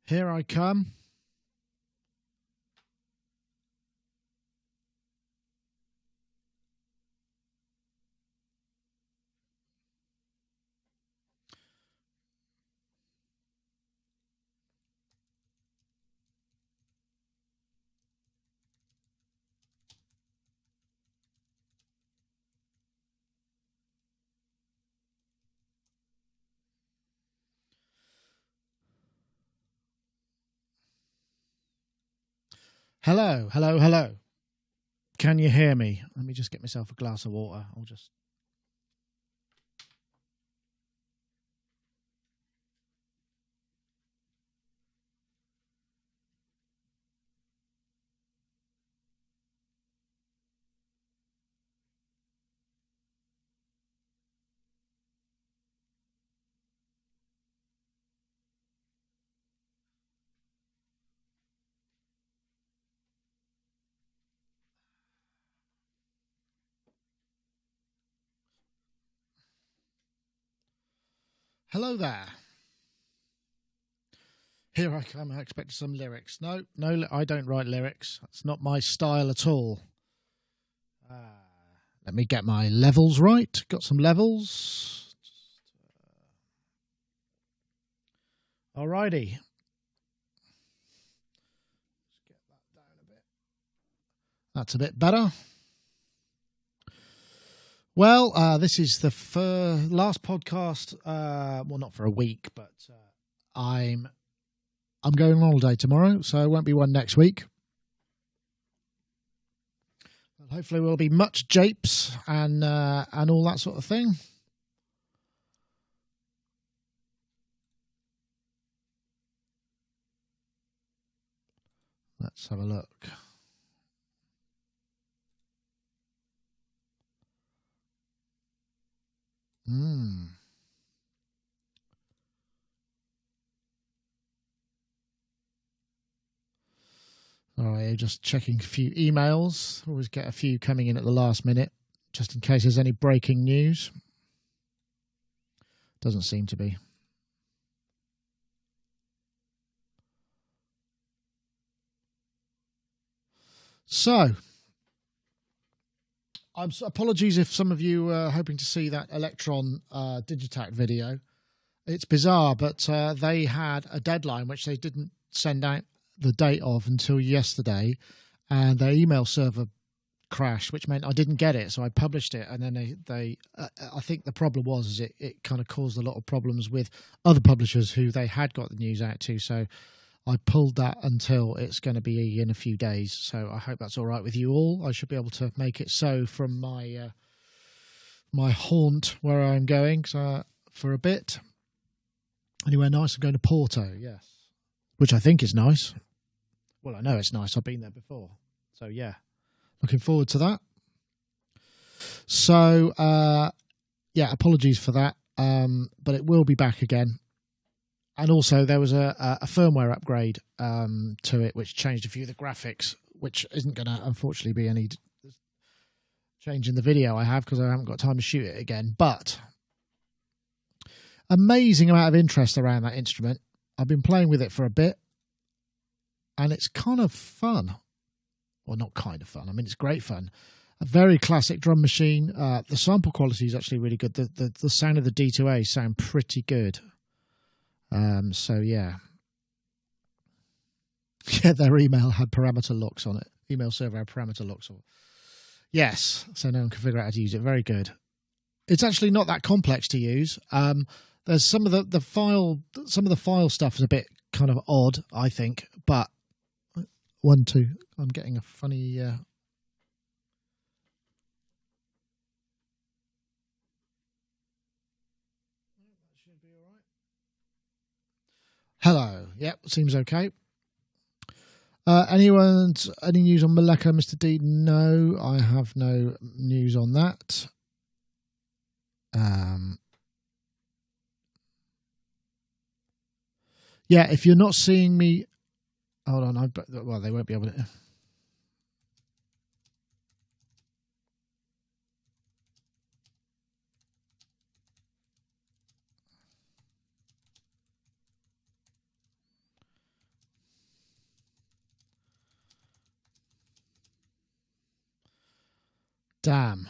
Here I come. Hello, hello, hello. Can you hear me? Let me just get myself a glass of water. I'll just... Hello there. Here I come. I expected some lyrics. No, I don't write lyrics. That's not my style at all. Let me get my levels right. Got some levels. Alrighty. Let's get that down a bit. That's a bit better. Well, this is the last podcast. Well, not for a week, but I'm going on holiday tomorrow, so there won't be one next week. And hopefully, we'll be much japes and all that sort of thing. Let's have a look. All right, just checking a few emails. Always get a few coming in at the last minute, just in case there's any breaking news. Doesn't seem to be. So, apologies if some of you are hoping to see that Electron Digitac video. It's bizarre, but they had a deadline which they didn't send out the date of until yesterday, and their email server crashed, which meant I didn't get it. So I published it, and then they I think the problem was it kind of caused a lot of problems with other publishers who they had got the news out to. So I pulled that until it's going to be in a few days. So I hope that's all right with you all. I should be able to make it so from my my haunt where I'm going for a bit. Anywhere nice? I'm going to Porto, yes, which I think is nice. Well, I know it's nice. I've been there before. So, yeah, looking forward to that. So, yeah, apologies for that, but it will be back again. And also, there was a firmware upgrade to it, which changed a few of the graphics, which isn't going to, unfortunately, be any change in the video I have because I haven't got time to shoot it again. But amazing amount of interest around that instrument. I've been playing with it for a bit, and it's kind of fun. Well, not kind of fun. I mean, it's great fun. A very classic drum machine. The sample quality is actually really good. The sound of the D2A sound pretty good. So, yeah. Yeah, their email had parameter locks on it. Email server had parameter locks on it. Yes, so no one can figure out how to use it. Very good. It's actually not that complex to use. There's some of the file stuff is a bit kind of odd, I think, but 1, 2. I'm getting a funny. That should be all right. Hello. Yep, seems okay. Any news on Maleka, Mr. D? No, I have no news on that. Yeah, if you're not seeing me, hold on. Well, they won't be able to. Damn.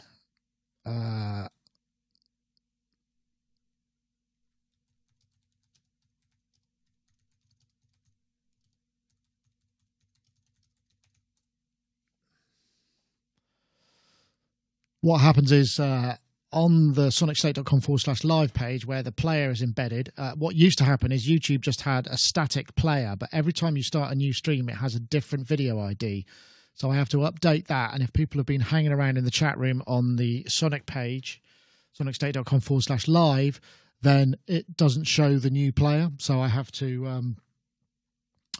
What happens is on the Sonicstate.com/live page where the player is embedded, what used to happen is YouTube just had a static player, but every time you start a new stream, it has a different video ID. So I have to update that. And if people have been hanging around in the chat room on the Sonic page, Sonicstate.com/live, then it doesn't show the new player. So I have to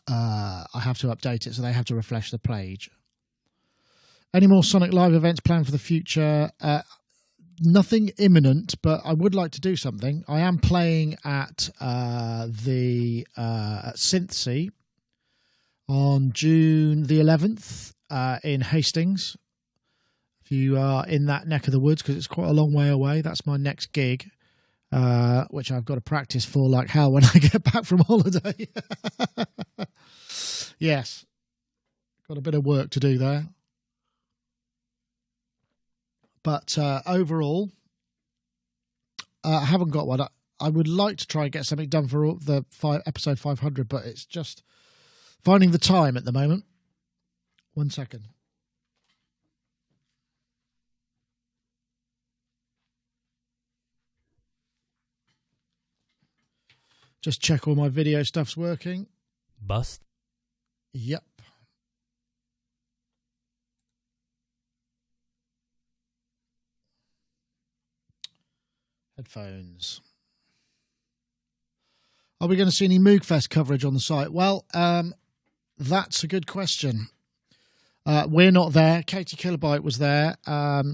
update it. So they have to refresh the page. Any more Sonic Live events planned for the future? Nothing imminent, but I would like to do something. I am playing at the Synthsea on June the 11th in Hastings. If you are in that neck of the woods, because it's quite a long way away, that's my next gig, which I've got to practice for like hell when I get back from holiday. Yes, got a bit of work to do there. But overall, I haven't got one. I would like to try and get something done for the episode 500, but it's just finding the time at the moment. 1 second. Just check all my video stuff's working. Bust. Yep. Headphones. Are we going to see any Moogfest coverage on the site? Well, that's a good question. We're not there. Katie Kilobyte was there.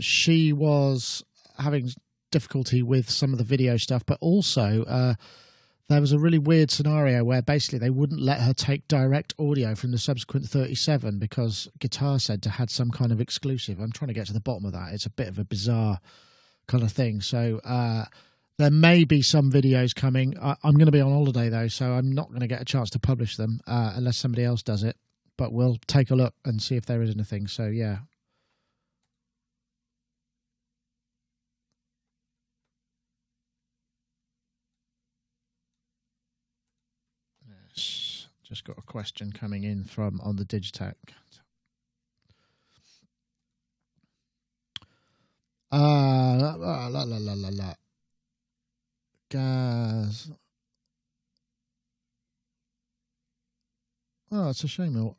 She was having difficulty with some of the video stuff, but also there was a really weird scenario where basically they wouldn't let her take direct audio from the subsequent 37 because Guitar Center had some kind of exclusive. I'm trying to get to the bottom of that. It's a bit of a bizarre kind of thing. So there may be some videos coming. I'm going to be on holiday though, so I'm not going to get a chance to publish them unless somebody else does it. But we'll take a look and see if there is anything. So yeah. Yes. Just got a question coming in from on the Digitech. Gas. Oh, it's a shame.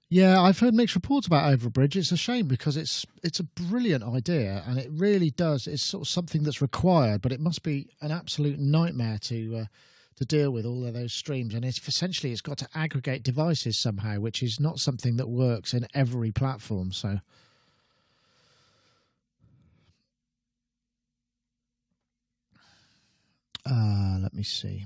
Yeah, I've heard mixed reports about Overbridge. It's a shame because it's a brilliant idea and it really does. It's sort of something that's required, but it must be an absolute nightmare to deal with all of those streams. And essentially it's got to aggregate devices somehow, which is not something that works in every platform. So let me see.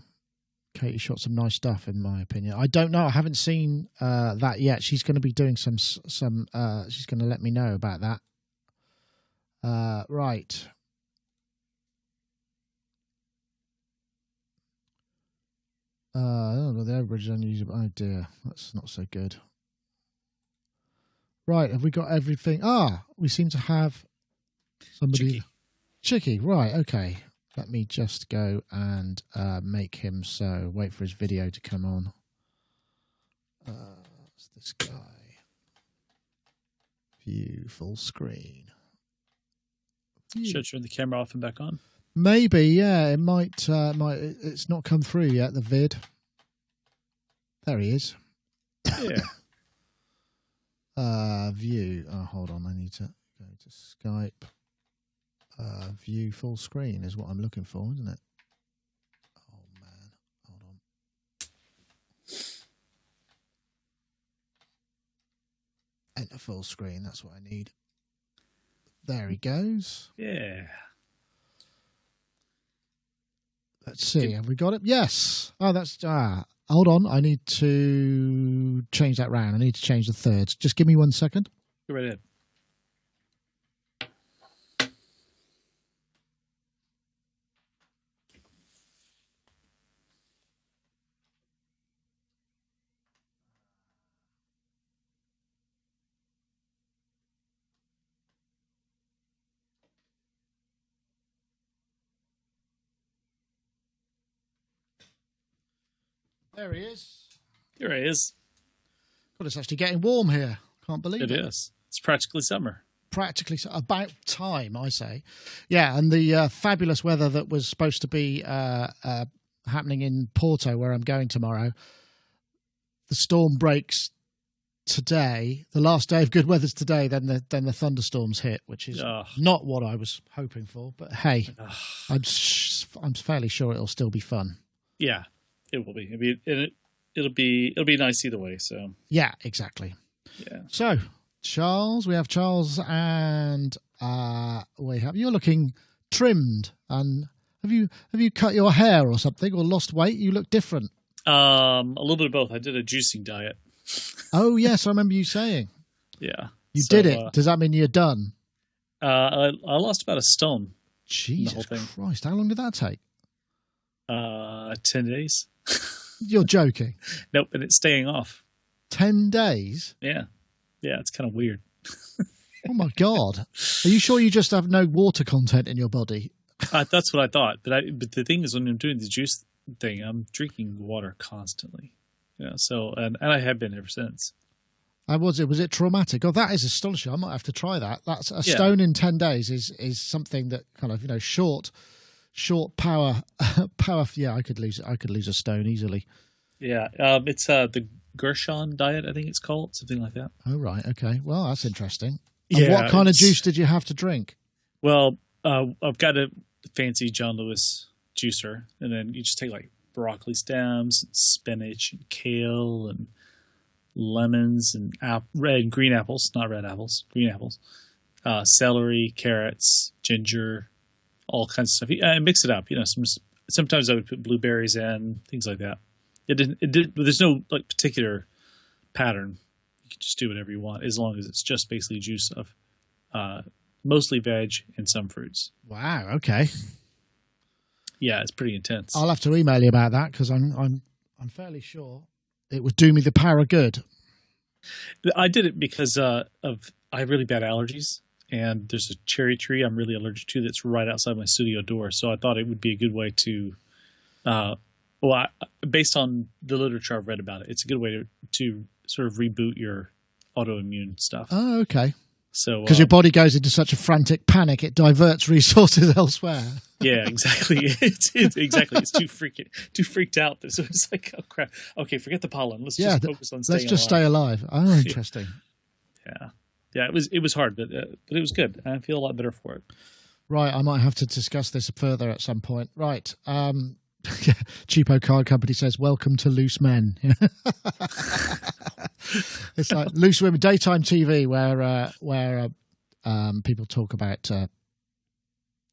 Katie shot some nice stuff, in my opinion. I don't know. I haven't seen that yet. She's going to be doing some. She's going to let me know about that. Right. Oh, the Overbridge is unusable. Oh dear, that's not so good. Right, have we got everything? We seem to have somebody. Chicky, right? Okay. Let me just go and make him so. Wait for his video to come on. It's this guy. View full screen. Should turn the camera off and back on. Maybe, yeah. It might. It's not come through yet. The vid. There he is. Yeah. View. Oh, hold on. I need to go to Skype. View full screen is what I'm looking for, isn't it? Oh man, hold on. Enter full screen. That's what I need. There he goes. Yeah. Let's see. Have we got it? Yes. Oh, that's hold on. I need to change that round. I need to change the thirds. Just give me 1 second. Go right ahead. There he is. Here it is. God, it's actually getting warm here. Can't believe it. It is. It's practically summer. Practically about time, I say. Yeah, and the fabulous weather that was supposed to be happening in Porto, where I'm going tomorrow, the storm breaks today. The last day of good weather's today. Then the thunderstorms hit, which is not what I was hoping for. But hey, I'm fairly sure it'll still be fun. Yeah, it will be. It'll be nice either way. So yeah, exactly. Yeah. So we have Charles, and you're looking trimmed. And have you cut your hair or something, or lost weight? You look different. A little bit of both. I did a juicing diet. Oh yes, I remember you saying. Yeah, you did it. Does that mean you're done? I lost about a stone. Jesus Christ! How long did that take? 10 days. You're joking. Nope, and it's staying off. 10 days? Yeah, it's kind of weird. Oh my God! Are you sure you just have no water content in your body? That's what I thought, but the thing is, when I'm doing the juice thing, I'm drinking water constantly. So and I have been ever since. Was it traumatic? Oh, that is astonishing. I might have to try that. That's a stone in 10 days is something that kind of short power. Yeah, I could lose a stone easily. Yeah, it's the Gershon diet, I think it's called, something like that. Oh right, okay. Well, that's interesting. And what kind of juice did you have to drink? Well, I've got a fancy John Lewis juicer, and then you just take like broccoli stems, and spinach, and kale, and lemons, and green apples, not red apples, green apples, celery, carrots, ginger, all kinds of stuff. I mix it up. Sometimes I would put blueberries in, things like that. There's no like particular pattern. You can just do whatever you want, as long as it's just basically juice of mostly veg and some fruits. Wow. Okay. Yeah, it's pretty intense. I'll have to email you about that, because I'm fairly sure it would do me the power of good. I did it because I have really bad allergies, and there's a cherry tree I'm really allergic to that's right outside my studio door. So I thought it would be a good way to, based on the literature I've read about it, it's a good way to sort of reboot your autoimmune stuff. Oh, okay. So because your body goes into such a frantic panic, it diverts resources elsewhere. Yeah, exactly. It's too freaked out. So it's like, oh crap. Okay, forget the pollen. Let's just focus on staying alive. Let's just stay alive. Oh, interesting. Yeah. It was hard, but it was good. I feel a lot better for it. Right, I might have to discuss this further at some point. Right. Cheapo Card Company says, "Welcome to Loose Men." It's like Loose Women, daytime TV, where people talk about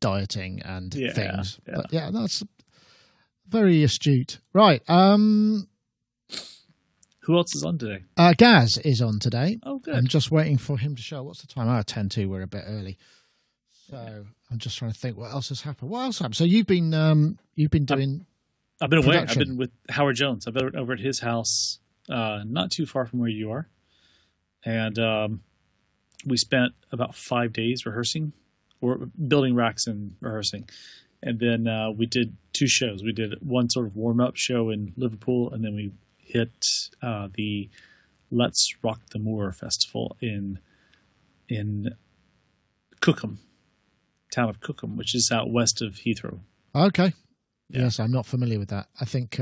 dieting and things. Yeah. But that's very astute. Right. Who else is on today? Gaz is on today. Oh, good. I'm just waiting for him to show. What's the time? 10:02. We're a bit early. So I'm just trying to think what else has happened. What else happened? So you've been doing. I've been away. Production. I've been with Howard Jones. I've been over at his house, not too far from where you are, and we spent about 5 days rehearsing, or building racks and rehearsing, and then we did 2 shows. We did one sort of warm up show in Liverpool, and then we hit the Let's Rock the Moor festival in Cookham, town of Cookham, which is out west of Heathrow. Okay. Yeah. Yes, I'm not familiar with that. I think.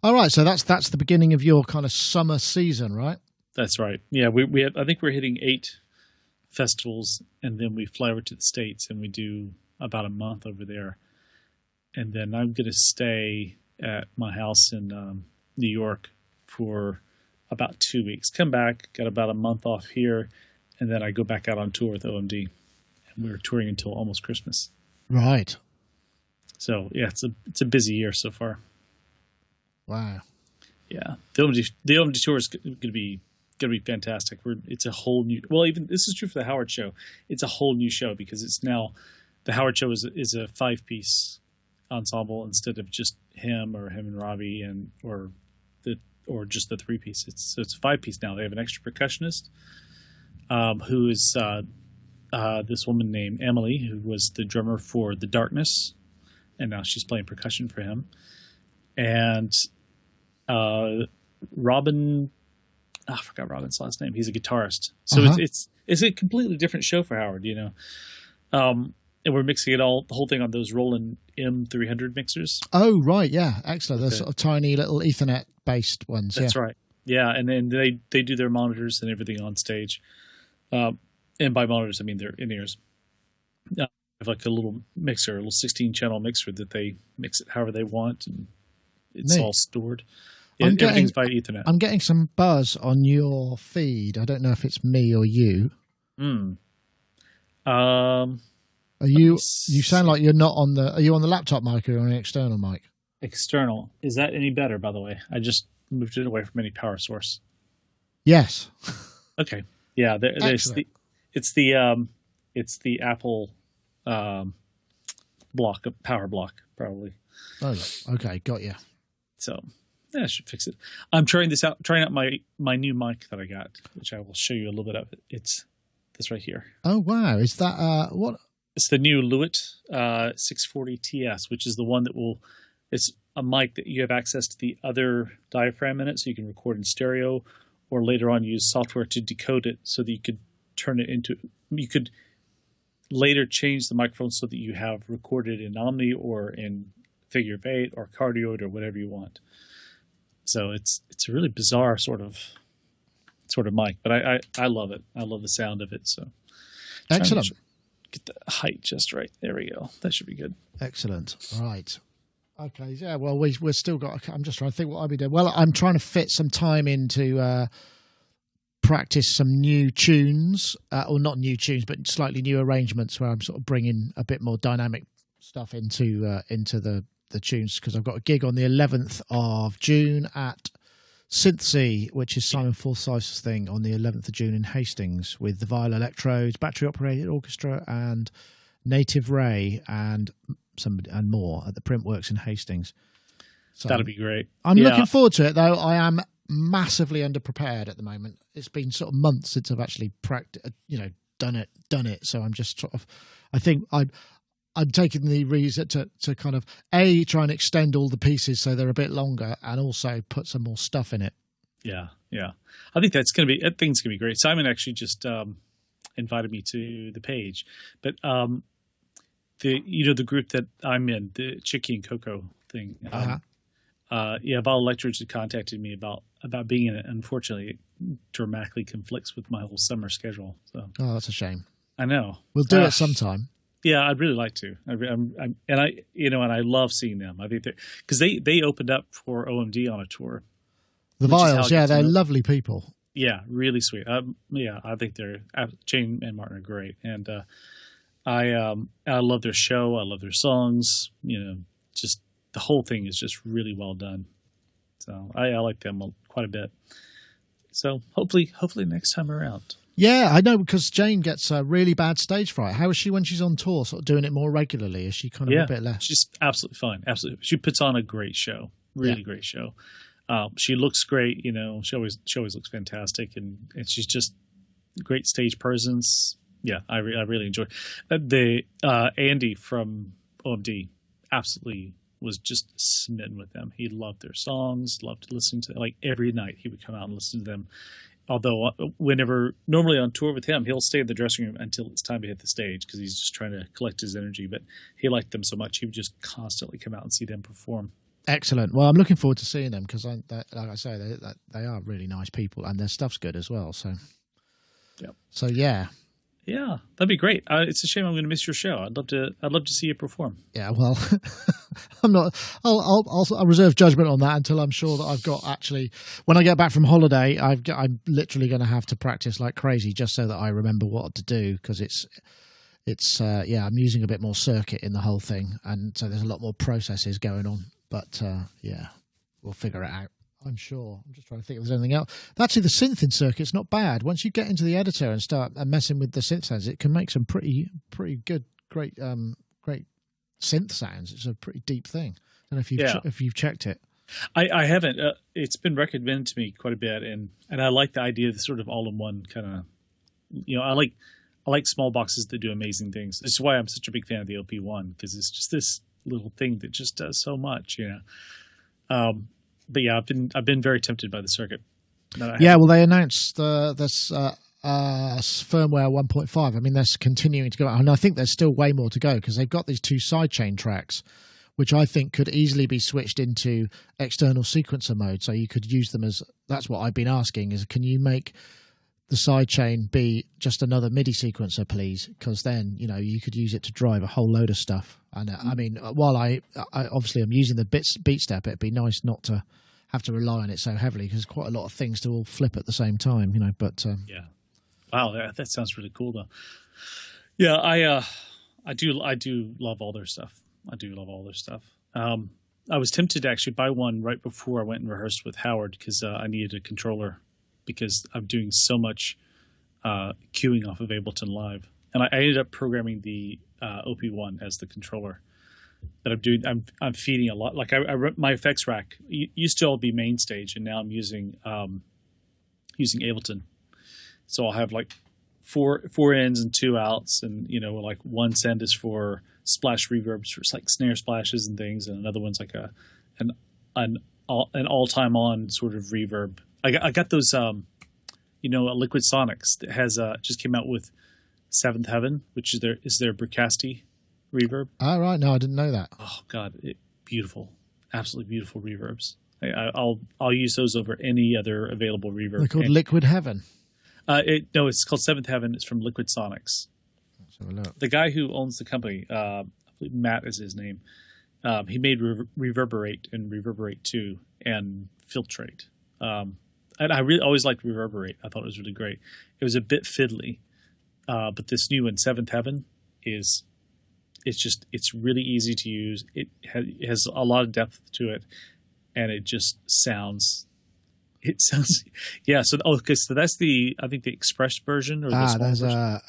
All right, so that's the beginning of your kind of summer season, right? That's right. Yeah, we have, I think we're hitting 8 festivals, and then we fly over to the States and we do about a month over there, and then I'm going to stay at my house in New York for about 2 weeks. Come back, got about a month off here, and then I go back out on tour with OMD, and we're touring until almost Christmas. Right. So yeah, it's a busy year so far. Wow. Yeah, the OMD tour is going to be fantastic. It's a whole new. Well, even this is true for the Howard Show. It's a whole new show because it's now the Howard Show is a 5-piece ensemble instead of just him and Robbie or just the 3-piece. So it's a 5-piece now. They have an extra percussionist who is this woman named Emily, who was the drummer for The Darkness, and now she's playing percussion for him. And Robin. I forgot Robin's last name. He's a guitarist, so it's a completely different show for Howard. And we're mixing the whole thing on those Roland M300 mixers. Oh right, yeah, excellent. Those sort of tiny little Ethernet based ones. That's right. Yeah, and then they do their monitors and everything on stage. And by monitors, I mean their in-ears. They have like a little mixer, a little 16-channel mixer that they mix it however they want, and it's all stored. Everything's by Ethernet. I'm getting some buzz on your feed. I don't know if it's me or you. Are you? You sound like you're not on the. Are you on the laptop mic or on an external mic? External. Is that any better? By the way, I just moved it away from any power source. Yes. Okay. Yeah. It's the Apple power block probably. Oh, okay, got you. So I should fix it. I'm trying out my new mic that I got, which I will show you a little bit of. It's this right here. Oh wow, is that what? It's the new Lewitt 640 TS, which is the one that it's a mic that you have access to the other diaphragm in it, so you can record in stereo, or later on use software to decode it so that you could you could later change the microphone so that you have recorded in Omni or in Figure of 8 or Cardioid or whatever you want. So it's a really bizarre sort of mic, but I love it. I love the sound of it. So excellent. Get the height just right. There we go. That should be good. Excellent. Right. Okay. Yeah. Well, we've still got. I'm just trying to think what I'll be doing. Well, I'm trying to fit some time into practice some new tunes, or not new tunes, but slightly new arrangements where I'm sort of bringing a bit more dynamic stuff into the tunes, because I've got a gig on the 11th of June at Synthsea, which is Simon Forsyth's thing, on the 11th of June in Hastings, with the Vile Electrodes, Battery Operated Orchestra, and Native Ray, and more at the Printworks in Hastings. So that'll be great. I'm looking forward to it, though. I am massively underprepared at the moment. It's been sort of months since I've actually done it. So I'm just sort of, I think I'm taking the reason to kind of try and extend all the pieces so they're a bit longer, and also put some more stuff in it. Yeah. I think that's going to be great. Simon actually just invited me to the page, but the group that I'm in, the Chicky and Coco thing. Vile Electrodes had contacted me about being in it. Unfortunately, it dramatically conflicts with my whole summer schedule. So, that's a shame. I know. We'll do it sometime. Yeah, I'd really like to. I love seeing them. I think because they opened up for OMD on a tour. The Viles, they're lovely people. Yeah, really sweet. I think Jane and Martin are great, and I love their show. I love their songs. Just the whole thing is just really well done. So I like them quite a bit. So hopefully next time around. Yeah, I know, because Jane gets a really bad stage fright. How is she when she's on tour, sort of doing it more regularly? Is she kind of a bit less? She's absolutely fine. Absolutely. She puts on a great show. Really great show. She looks great. She always looks fantastic. And she's just great stage presence. Yeah, I really enjoy the Andy from OMD normally was just smitten with them. He loved their songs, loved listening to them. Like every night he would come out and listen to them. Although normally on tour with him, he'll stay in the dressing room until it's time to hit the stage, because he's just trying to collect his energy. But he liked them so much, he would just constantly come out and see them perform. Excellent. Well, I'm looking forward to seeing them, because, like I say, they are really nice people, and their stuff's good as well. So, yeah. Yeah, that'd be great. It's a shame I'm going to miss your show. I'd love to see you perform. Yeah, well, I'm not. I'll reserve judgment on that until I'm sure that I've got when I get back from holiday, I'm literally going to have to practice like crazy just so that I remember what to do, because I'm using a bit more circuit in the whole thing, and so there's a lot more processes going on. But we'll figure it out, I'm sure. I'm just trying to think if there's anything else. Actually, the synthing circuit's not bad. Once you get into the editor and start messing with the synth sounds, it can make some pretty good, great synth sounds. It's a pretty deep thing. I don't know if you've checked it. I haven't. It's been recommended to me quite a bit, and I like the idea of the sort of all-in-one kind of. I like small boxes that do amazing things. This is why I'm such a big fan of the OP1, because it's just this little thing that just does so much. but yeah, I've been very tempted by the circuit. Yeah, well, they announced this firmware 1.5. I mean, they're continuing to go, and I think there's still way more to go because they've got these two sidechain tracks, which I think could easily be switched into external sequencer mode. So you could use them as, that's what I've been asking, is can you make the sidechain be just another MIDI sequencer, please? Because then, you know, you could use it to drive a whole load of stuff. And I mean, while I obviously I'm using the beat step, it'd be nice not to have to rely on it so heavily because quite a lot of things to all flip at the same time, you know. But yeah, wow, that sounds really cool though. Yeah, I do love all their stuff. I do love all their stuff. I was tempted to actually buy one right before I went and rehearsed with Howard because I needed a controller because I'm doing so much queuing off of Ableton Live, and I ended up programming the OP1 as the controller. That I'm feeding a lot. Like my effects rack used to all be main stage, and now I'm using Ableton. So I'll have like four ins and two outs, and you know, like one send is for splash reverbs, for like snare splashes and things, and another one's like an all time on sort of reverb. I got those you know, a Liquid Sonics that has just came out with Seventh Heaven, which is their Bricasti reverb. Oh, right. No, I didn't know that. Oh God, beautiful, absolutely beautiful reverbs. I'll use those over any other available reverb. They're called Liquid Heaven. No, it's called Seventh Heaven. It's from Liquid Sonics. Let's have a look. The guy who owns the company, I believe Matt is his name. He made Reverberate and Reverberate 2 and Filtrate. And I really always liked Reverberate. I thought it was really great. It was a bit fiddly, but this new one, Seventh Heaven, it's really easy to use. It has a lot of depth to it, and it just sounds. It sounds, yeah. So okay, so that's I think the Express version or the small there's version.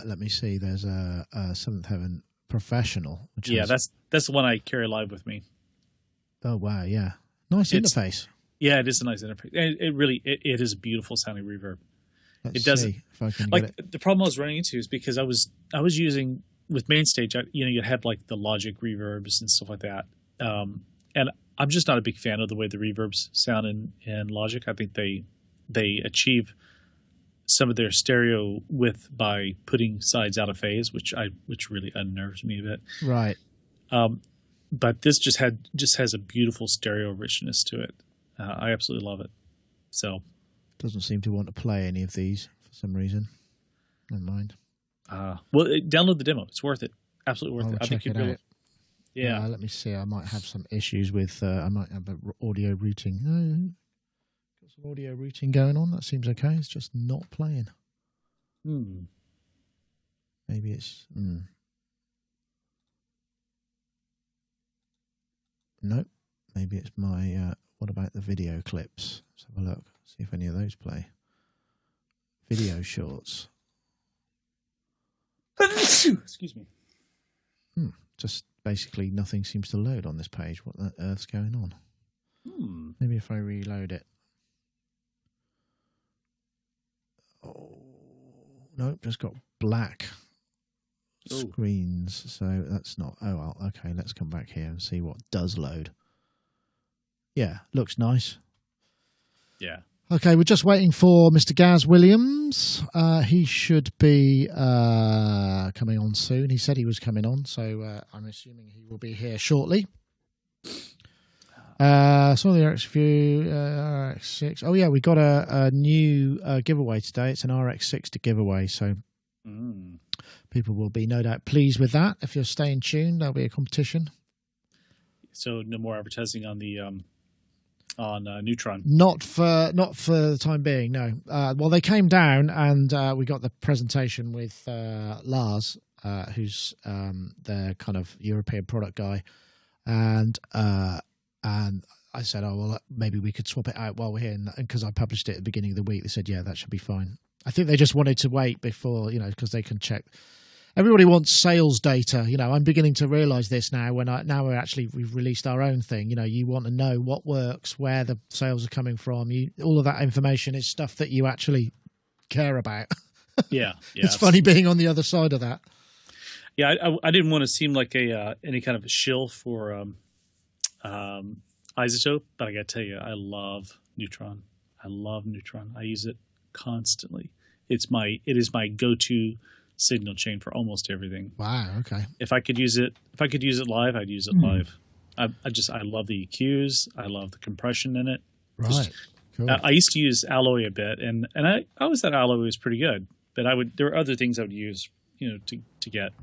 Let me see. There's a Seventh Heaven Professional. Which that's the one I carry live with me. Oh wow, yeah, nice interface. Yeah, it is a nice interface. It is a beautiful sounding reverb. Let's see if I can get it. The problem I was running into is because I was using with Mainstage, you know, you had like the Logic reverbs and stuff like that, and I'm just not a big fan of the way the reverbs sound in Logic. I think they achieve some of their stereo width by putting sides out of phase, which really unnerves me a bit. Right. But this just has a beautiful stereo richness to it. I absolutely love it. So doesn't seem to want to play any of these for some reason. Never mind. Well, download the demo. It's worth it. Absolutely worth it. I think it out. Yeah. Let me see. I might have some issues with. I might have audio routing. Got some audio routing going on. That seems okay. It's just not playing. Maybe it's. Nope. Maybe it's my. What about the video clips? Let's have a look. See if any of those play. Video shorts. Excuse me. Just basically nothing seems to load on this page. What the earth's going on? Maybe if I reload it. Oh, nope, just got black screens. So that's not. Oh, well, okay, let's come back here and see what does load. Yeah, looks nice. Yeah. Okay, we're just waiting for Mr. Gaz Williams. He should be coming on soon. He said he was coming on, so I'm assuming he will be here shortly. Saw the RX View, RX6. Oh, yeah, we got a new giveaway today. It's an RX6 to giveaway, so people will be no doubt pleased with that. If you're staying tuned, there'll be a competition. So no more advertising on the on Neutron. Not for the time being, no. Well, they came down and we got the presentation with Lars, who's their kind of European product guy, and I said, oh well, maybe we could swap it out while we're here, and because I published it at the beginning of the week, they said, yeah, that should be fine. I think they just wanted to wait before, you know, because they can check. Everybody wants sales data. You know, I'm beginning to realize this now we've released our own thing. You know, you want to know what works, where the sales are coming from. All of that information is stuff that you actually care about. Yeah. It's funny being on the other side of that. Yeah. I didn't want to seem like any kind of a shill for isotope, but I got to tell you, I love Neutron. I love Neutron. I use it constantly. It is my go-to signal chain for almost everything. Wow. Okay. If I could use it live, I'd use it live. I love the EQs. I love the compression in it. Right. Cool. I used to use alloy a bit, and I always thought alloy was pretty good. But there were other things I would use, to get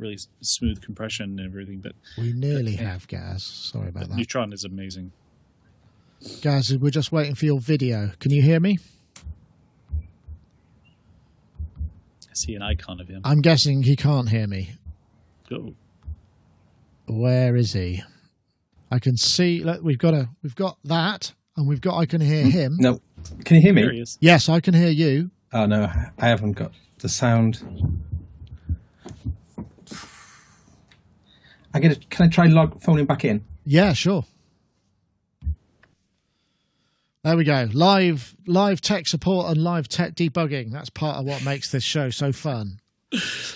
really smooth compression and everything. But we nearly have, Gaz. Sorry about that. Neutron is amazing. Gaz, we're just waiting for your video. Can you hear me? I see an icon of him. I'm guessing he can't hear me. Oh. Where is he? I can see. Look, we've got that, and I can hear him. No, can you hear me? There he is. Yes, I can hear you. Oh no, I haven't got the sound. Can I try phoning back in? Yeah, sure. There we go. Live tech support and live tech debugging. That's part of what makes this show so fun.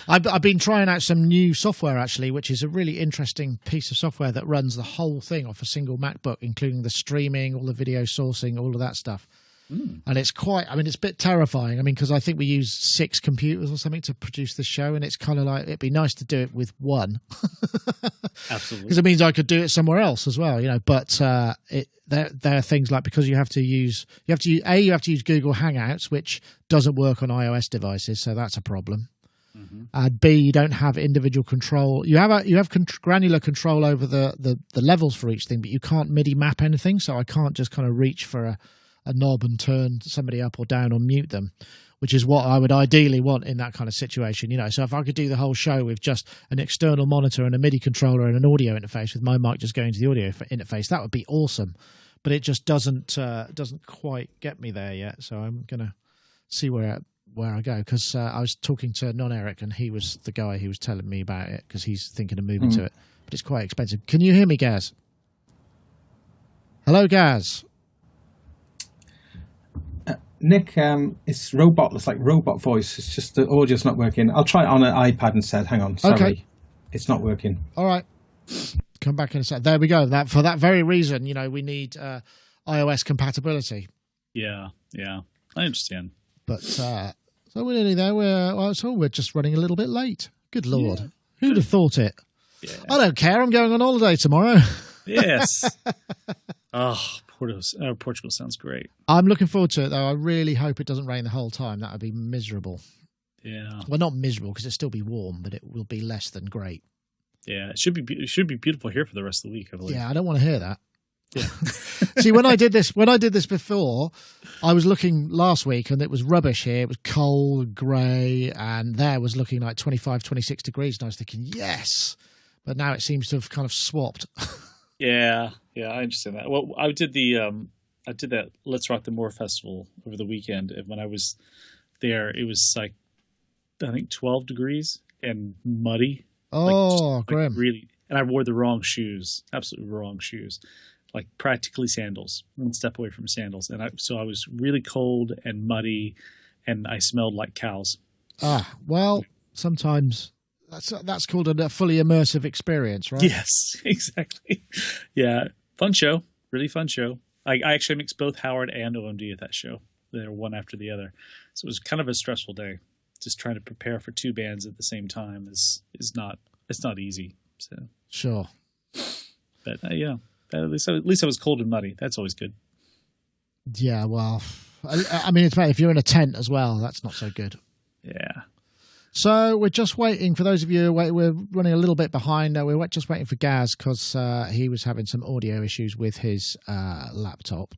I've been trying out some new software, actually, which is a really interesting piece of software that runs the whole thing off a single MacBook, including the streaming, all the video sourcing, all of that stuff. And it's it's a bit terrifying. Because I think we use 6 computers or something to produce this show, and it's kind of like, it'd be nice to do it with one. Absolutely. Because it means I could do it somewhere else as well, But there are things like, because you have to use Google Hangouts, which doesn't work on iOS devices, so that's a problem. And B, you don't have individual control. You have granular control over the levels for each thing, but you can't MIDI map anything. So I can't just kind of reach for a knob and turn somebody up or down or mute them, which is what I would ideally want in that kind of situation. So if I could do the whole show with just an external monitor and a MIDI controller and an audio interface with my mic just going to the audio interface, that would be awesome. But it just doesn't quite get me there yet. So I'm gonna see where I go, because I was talking to Non-Eric, and he was the guy who was telling me about it, because he's thinking of moving to it, but it's quite expensive. Can you hear me, Gaz? Hello, Gaz. Nick, it's robot. It's like robot voice. It's just the audio's not working. I'll try it on an iPad instead. Hang on. Sorry. Okay. It's not working. All right. Come back in a sec. There we go. For that very reason, we need iOS compatibility. Yeah. I understand. But so we're nearly there. We're just running a little bit late. Good Lord. Yeah. Who'd have thought it? Yeah. I don't care. I'm going on holiday tomorrow. Yes. Portugal sounds great. I'm looking forward to it, though. I really hope it doesn't rain the whole time. That would be miserable. Yeah. Well, not miserable, because it'll still be warm, but it will be less than great. Yeah, it should be beautiful here for the rest of the week, I believe. Yeah, I don't want to hear that. Yeah. See, when I did this before, I was looking last week, and it was rubbish here. It was cold, grey, and there was looking like 25, 26 degrees, and I was thinking, yes. But now it seems to have kind of swapped. Yeah, I understand that. Well, I did that Let's Rock the Moor festival over the weekend, and when I was there, it was like, I think 12 degrees and muddy. Oh, grim. Really, and I wore the wrong shoes, absolutely wrong shoes, like practically sandals, one step away from sandals. And so I was really cold and muddy, and I smelled like cows. Well, sometimes that's called a fully immersive experience, right? Yes, exactly. Yeah, fun show, really fun show. I actually mixed both Howard and OMD at that show. They were one after the other, so it was kind of a stressful day. Just trying to prepare for 2 bands at the same time is not easy. So sure, but at least I was cold and muddy. That's always good. Yeah, well, it's bad if you're in a tent as well. That's not so good. Yeah. So we're just waiting for those of you. We're running a little bit behind. We're just waiting for Gaz, because he was having some audio issues with his laptop,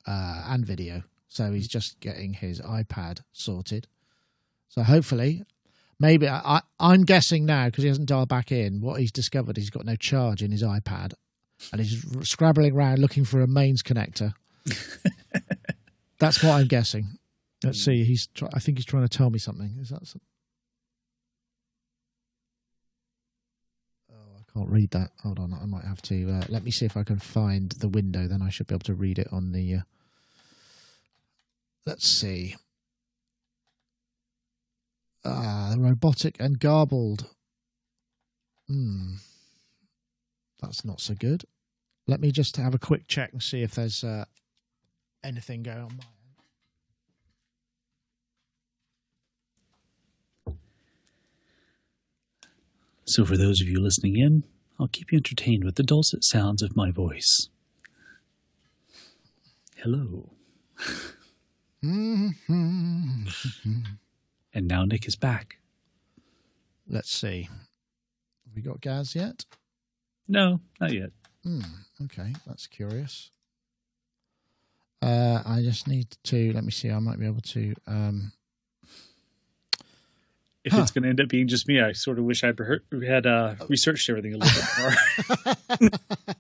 and video. So he's just getting his iPad sorted. So hopefully, maybe I'm guessing now, because he hasn't dialed back in, what he's discovered, he's got no charge in his iPad, and he's scrabbling around looking for a mains connector. That's what I'm guessing. Let's see. I think he's trying to tell me something. Is that something? Oh, I can't read that. Hold on. I might have to. Let me see if I can find the window. Then I should be able to read it on the. Let's see. The robotic and garbled. That's not so good. Let me just have a quick check and see if there's anything going on my end. So for those of you listening in, I'll keep you entertained with the dulcet sounds of my voice. Hello. And now Nick is back. Let's see. Have we got Gaz yet? No, not yet. Okay, that's curious. I just need to, let me see, I might be able to... If it's going to end up being just me, I sort of wish I'd had researched everything a little bit more.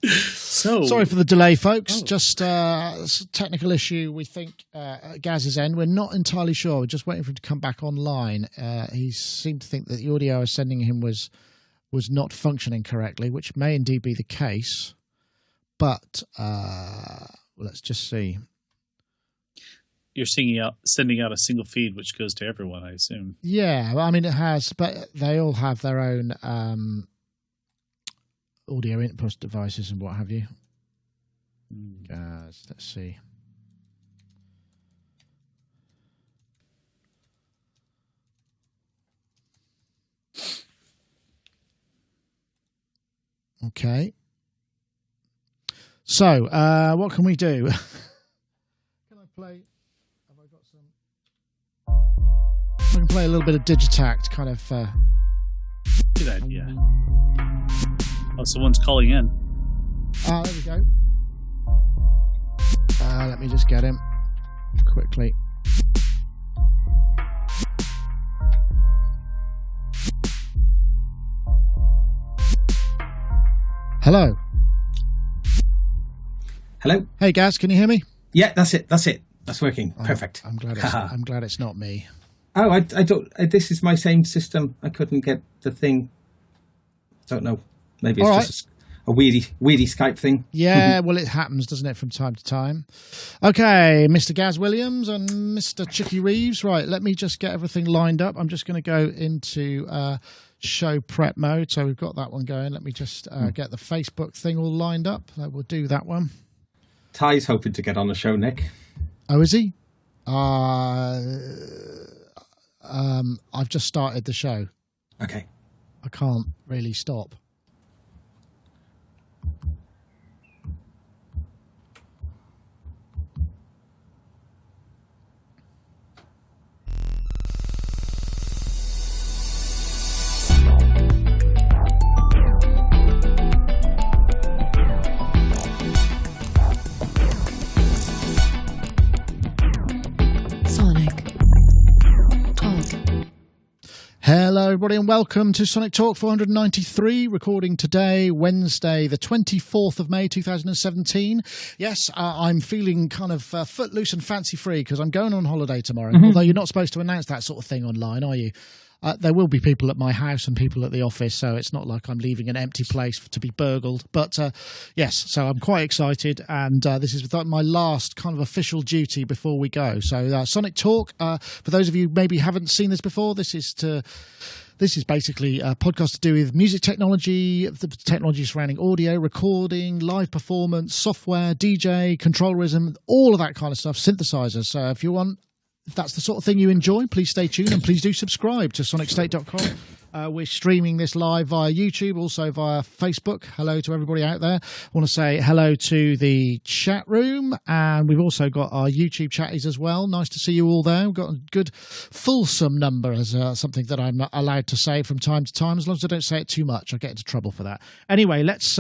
So, sorry for the delay, folks. Just a technical issue, we think, at Gaz's end. We're not entirely sure. We're just waiting for him to come back online. He seemed to think that the audio I was sending him was not functioning correctly, which may indeed be the case. But let's just see. You're sending out a single feed, which goes to everyone, I assume. Yeah, I mean, it has, but they all have their own audio input devices and what have you. Let's see. Okay. So, what can we do? Can I play? Have I got some? I can play a little bit of Digitact, kind of. Good idea. Oh, someone's calling in. There we go. Let me just get him quickly. Hello. Hello. Hey, Gaz, can you hear me? Yeah, that's it. That's working. Perfect. I'm glad. I'm glad it's not me. Oh, I don't. This is my same system. I couldn't get the thing. Don't know. Maybe it's just a weirdy Skype thing. Yeah, well, it happens, doesn't it, from time to time? Okay, Mr. Gaz Williams and Mr. Chicky Reeves. Right, let me just get everything lined up. I'm just going to go into show prep mode. So we've got that one going. Let me just get the Facebook thing all lined up. We'll do that one. Ty's hoping to get on the show, Nick. Oh, is he? I've just started the show. Okay. I can't really stop. Hello, everybody, and welcome to Sonic Talk 493, recording today, Wednesday, the 24th of May, 2017. Yes, I'm feeling kind of footloose and fancy-free because I'm going on holiday tomorrow, although you're not supposed to announce that sort of thing online, are you? There will be people at my house and people at the office, so it's not like I'm leaving an empty place to be burgled. But yes, so I'm quite excited, and this is my last kind of official duty before we go. So Sonic Talk, for those of you who maybe haven't seen this before, this is basically a podcast to do with music technology, the technology surrounding audio, recording, live performance, software, DJ, controllerism, all of that kind of stuff, synthesizers. So if that's the sort of thing you enjoy, please stay tuned and please do subscribe to Sonicstate.com. We're streaming this live via YouTube, also via Facebook. Hello to everybody out there. I want to say hello to the chat room, and we've also got our YouTube chatties as well. Nice to see you all there. We've got a good fulsome number, as something that I'm allowed to say from time to time. As long as I don't say it too much, I get into trouble for that. Anyway, let's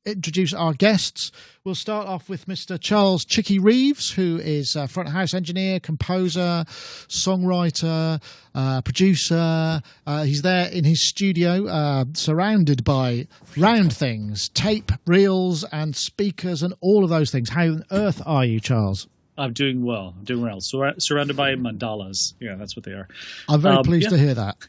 introduce our guests. We'll start off with Mr. Charles Chicky Reeves, who is a front house engineer, composer, songwriter, producer. He's there in his studio, surrounded by round things, tape, reels, and speakers, and all of those things. How on earth are you, Charles? I'm doing well. Surrounded by mandalas. Yeah, that's what they are. I'm very pleased to hear that.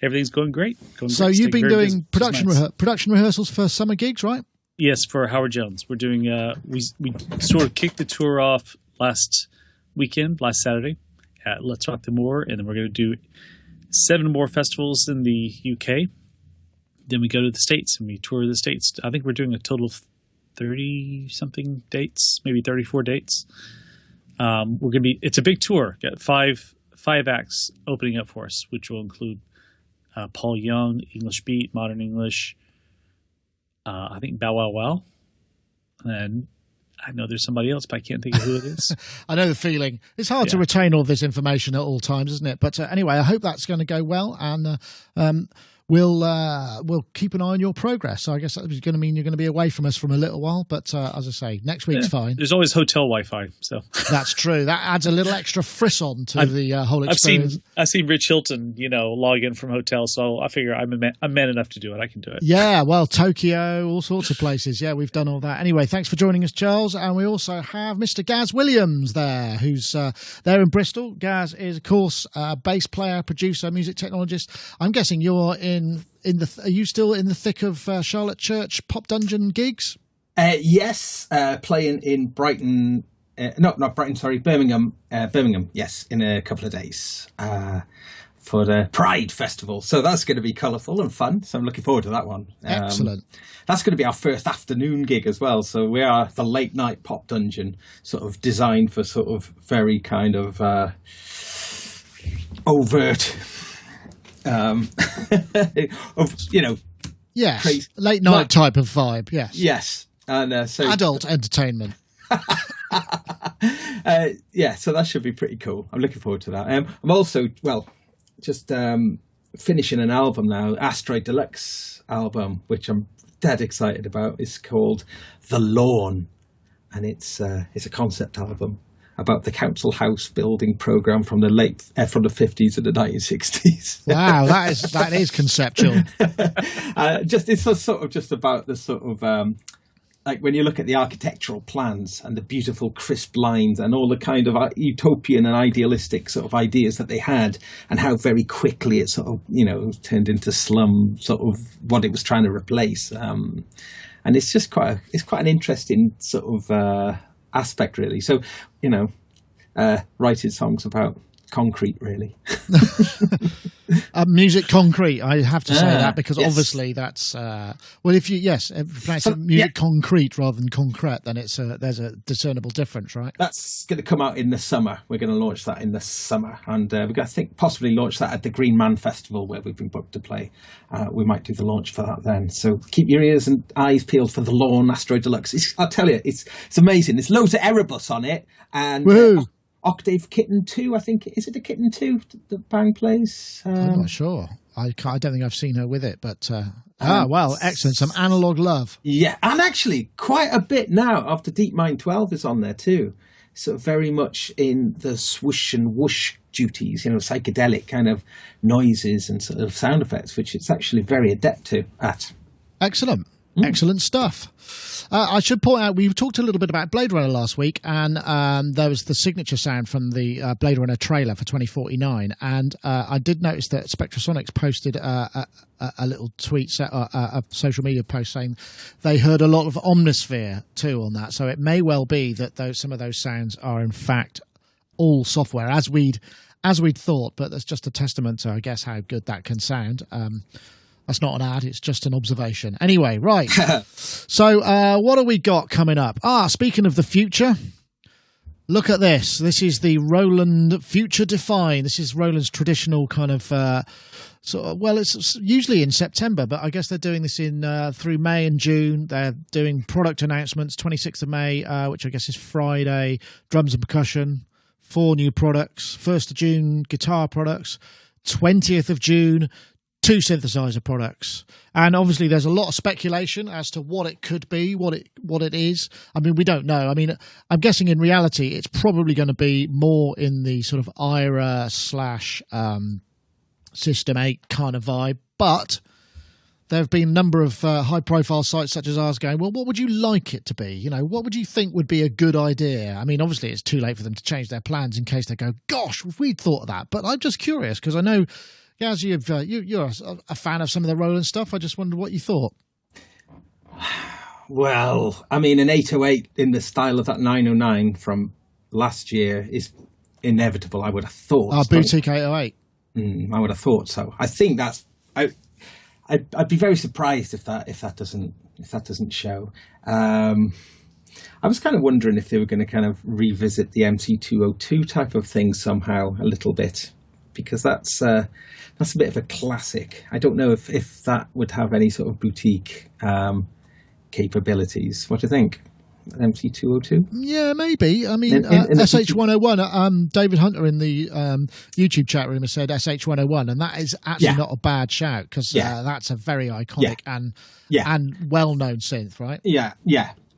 Everything's going great. So you've been doing production rehearsals for summer gigs, right? Yes, for Howard Jones. We're doing. We sort of kicked the tour off last Saturday at Let's Rock the Moor, and then we're going to do 7 more festivals in the UK then we go to the States and we tour the States. I think we're doing a total of 30-something dates, maybe 34 dates. It's a big tour. Got five acts opening up for us, which will include Paul Young, English Beat, Modern English, I think Bow Wow Wow, and I know there's somebody else, but I can't think of who it is. I know the feeling. It's hard to retain all this information at all times, isn't it? But anyway, I hope that's going to go well, and we'll keep an eye on your progress. So I guess that's going to mean you're going to be away from us for a little while. But as I say, next week's fine. There's always hotel Wi-Fi, so that's true. That adds a little extra frisson to the whole experience. I've seen Rich Hilton, log in from hotels, so I figure I'm man enough to do it. I can do it. Yeah, well, Tokyo, all sorts of places. Yeah, we've done all that. Anyway, thanks for joining us, Charles. And we also have Mr. Gaz Williams there, who's there in Bristol. Gaz is, of course, a bass player, producer, music technologist. I'm guessing you're are you still in the thick of Charlotte Church Pop Dungeon gigs? Yes, playing in Brighton. Not Brighton, sorry, Birmingham. Birmingham, yes, in a couple of days for the Pride Festival. So that's going to be colourful and fun. So I'm looking forward to that one. Excellent. That's going to be our first afternoon gig as well. So we are the late night Pop Dungeon, sort of designed for sort of very kind of overt. Yes, late night type of vibe. Yes, and so adult entertainment. So that should be pretty cool. I'm looking forward to that. I'm also just finishing an album now, Asteroid Deluxe album, which I'm dead excited about. It's called The Lawn, and it's a concept album about the council house building program from the 50s and the 1960s. Wow, that is conceptual. It's sort of just about the sort of like when you look at the architectural plans and the beautiful crisp lines and all the kind of utopian and idealistic sort of ideas that they had, and how very quickly it sort of turned into slum, sort of what it was trying to replace. And it's just quite an interesting sort of aspect, really. So, writing songs about concrete, really. Music concrete, I have to say that, because yes. Obviously that's if you pronounce it music concrete rather than concrete, then there's a discernible difference, right? That's going to come out in the summer. We're going to launch that in the summer, and we're going to possibly launch that at the Green Man Festival, where we've been booked to play. We might do the launch for that then. So keep your ears and eyes peeled for The Lawn Asteroid Deluxe. I'll tell you, it's amazing. There's loads of Erebus on it, and Octave Kitten 2, I think. Is it the Kitten 2 that Bang plays? I'm not sure. I don't think I've seen her with it, but excellent. Some analog love. Yeah, and actually quite a bit now after Deep Mind 12 is on there too. So very much in the swoosh and whoosh duties, psychedelic kind of noises and sort of sound effects, which it's actually very adept at. Excellent. Excellent stuff. I should point out, we talked a little bit about Blade Runner last week, and there was the signature sound from the Blade Runner trailer for 2049. And I did notice that Spectrasonics posted a little tweet, a social media post saying they heard a lot of Omnisphere too on that. So it may well be that some of those sounds are in fact all software, as we'd thought. But that's just a testament to, I guess, how good that can sound. That's not an ad, it's just an observation. Anyway, right. So what have we got coming up? Speaking of the future, look at this. This is the Roland Future Define. This is Roland's traditional kind of it's usually in September, but I guess they're doing this in through May and June. They're doing product announcements, 26th of May, which I guess is Friday, drums and percussion, 4 new products, 1st of June, guitar products, 20th of June, 2 synthesizer products. And obviously there's a lot of speculation as to what it could be, what it is. I mean, we don't know. I mean, I'm guessing in reality it's probably going to be more in the sort of IRA / System 8 kind of vibe. But there have been a number of high-profile sites such as ours going, well, what would you like it to be? What would you think would be a good idea? I mean, obviously it's too late for them to change their plans in case they go, gosh, if we'd thought of that. But I'm just curious because I know, Gaz, you're a fan of some of the Roland stuff. I just wondered what you thought. Well, I mean, an 808 in the style of that 909 from last year is inevitable, I would have thought. Boutique 808. I would have thought so. I think that's... I I'd be very surprised if that doesn't show. I was kind of wondering if they were going to kind of revisit the MC202 type of thing somehow a little bit, because that's a bit of a classic. I don't know if that would have any sort of boutique capabilities. What do you think? MC202? Yeah, maybe. I mean, SH101, David Hunter in the YouTube chat room has said SH101, and that is actually not a bad shout, because that's a very iconic and well-known synth, right? Yeah.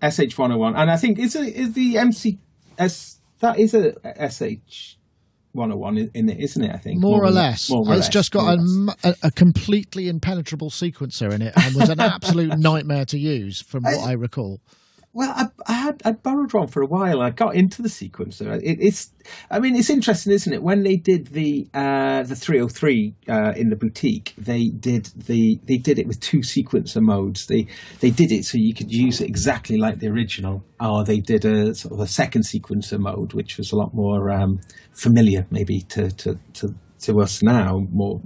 SH101, and I think is the MCS, that is a SH101 in it, isn't it? I think more or less. It's just got a completely impenetrable sequencer in it, and was an absolute nightmare to use, from what I recall. Well, I borrowed one for a while. I got into the sequencer. It's interesting, isn't it? When they did the 303 in the boutique, they did it with 2 sequencer modes. They did it so you could use it exactly like the original, or they did a sort of a second sequencer mode, which was a lot more familiar, maybe to us now more.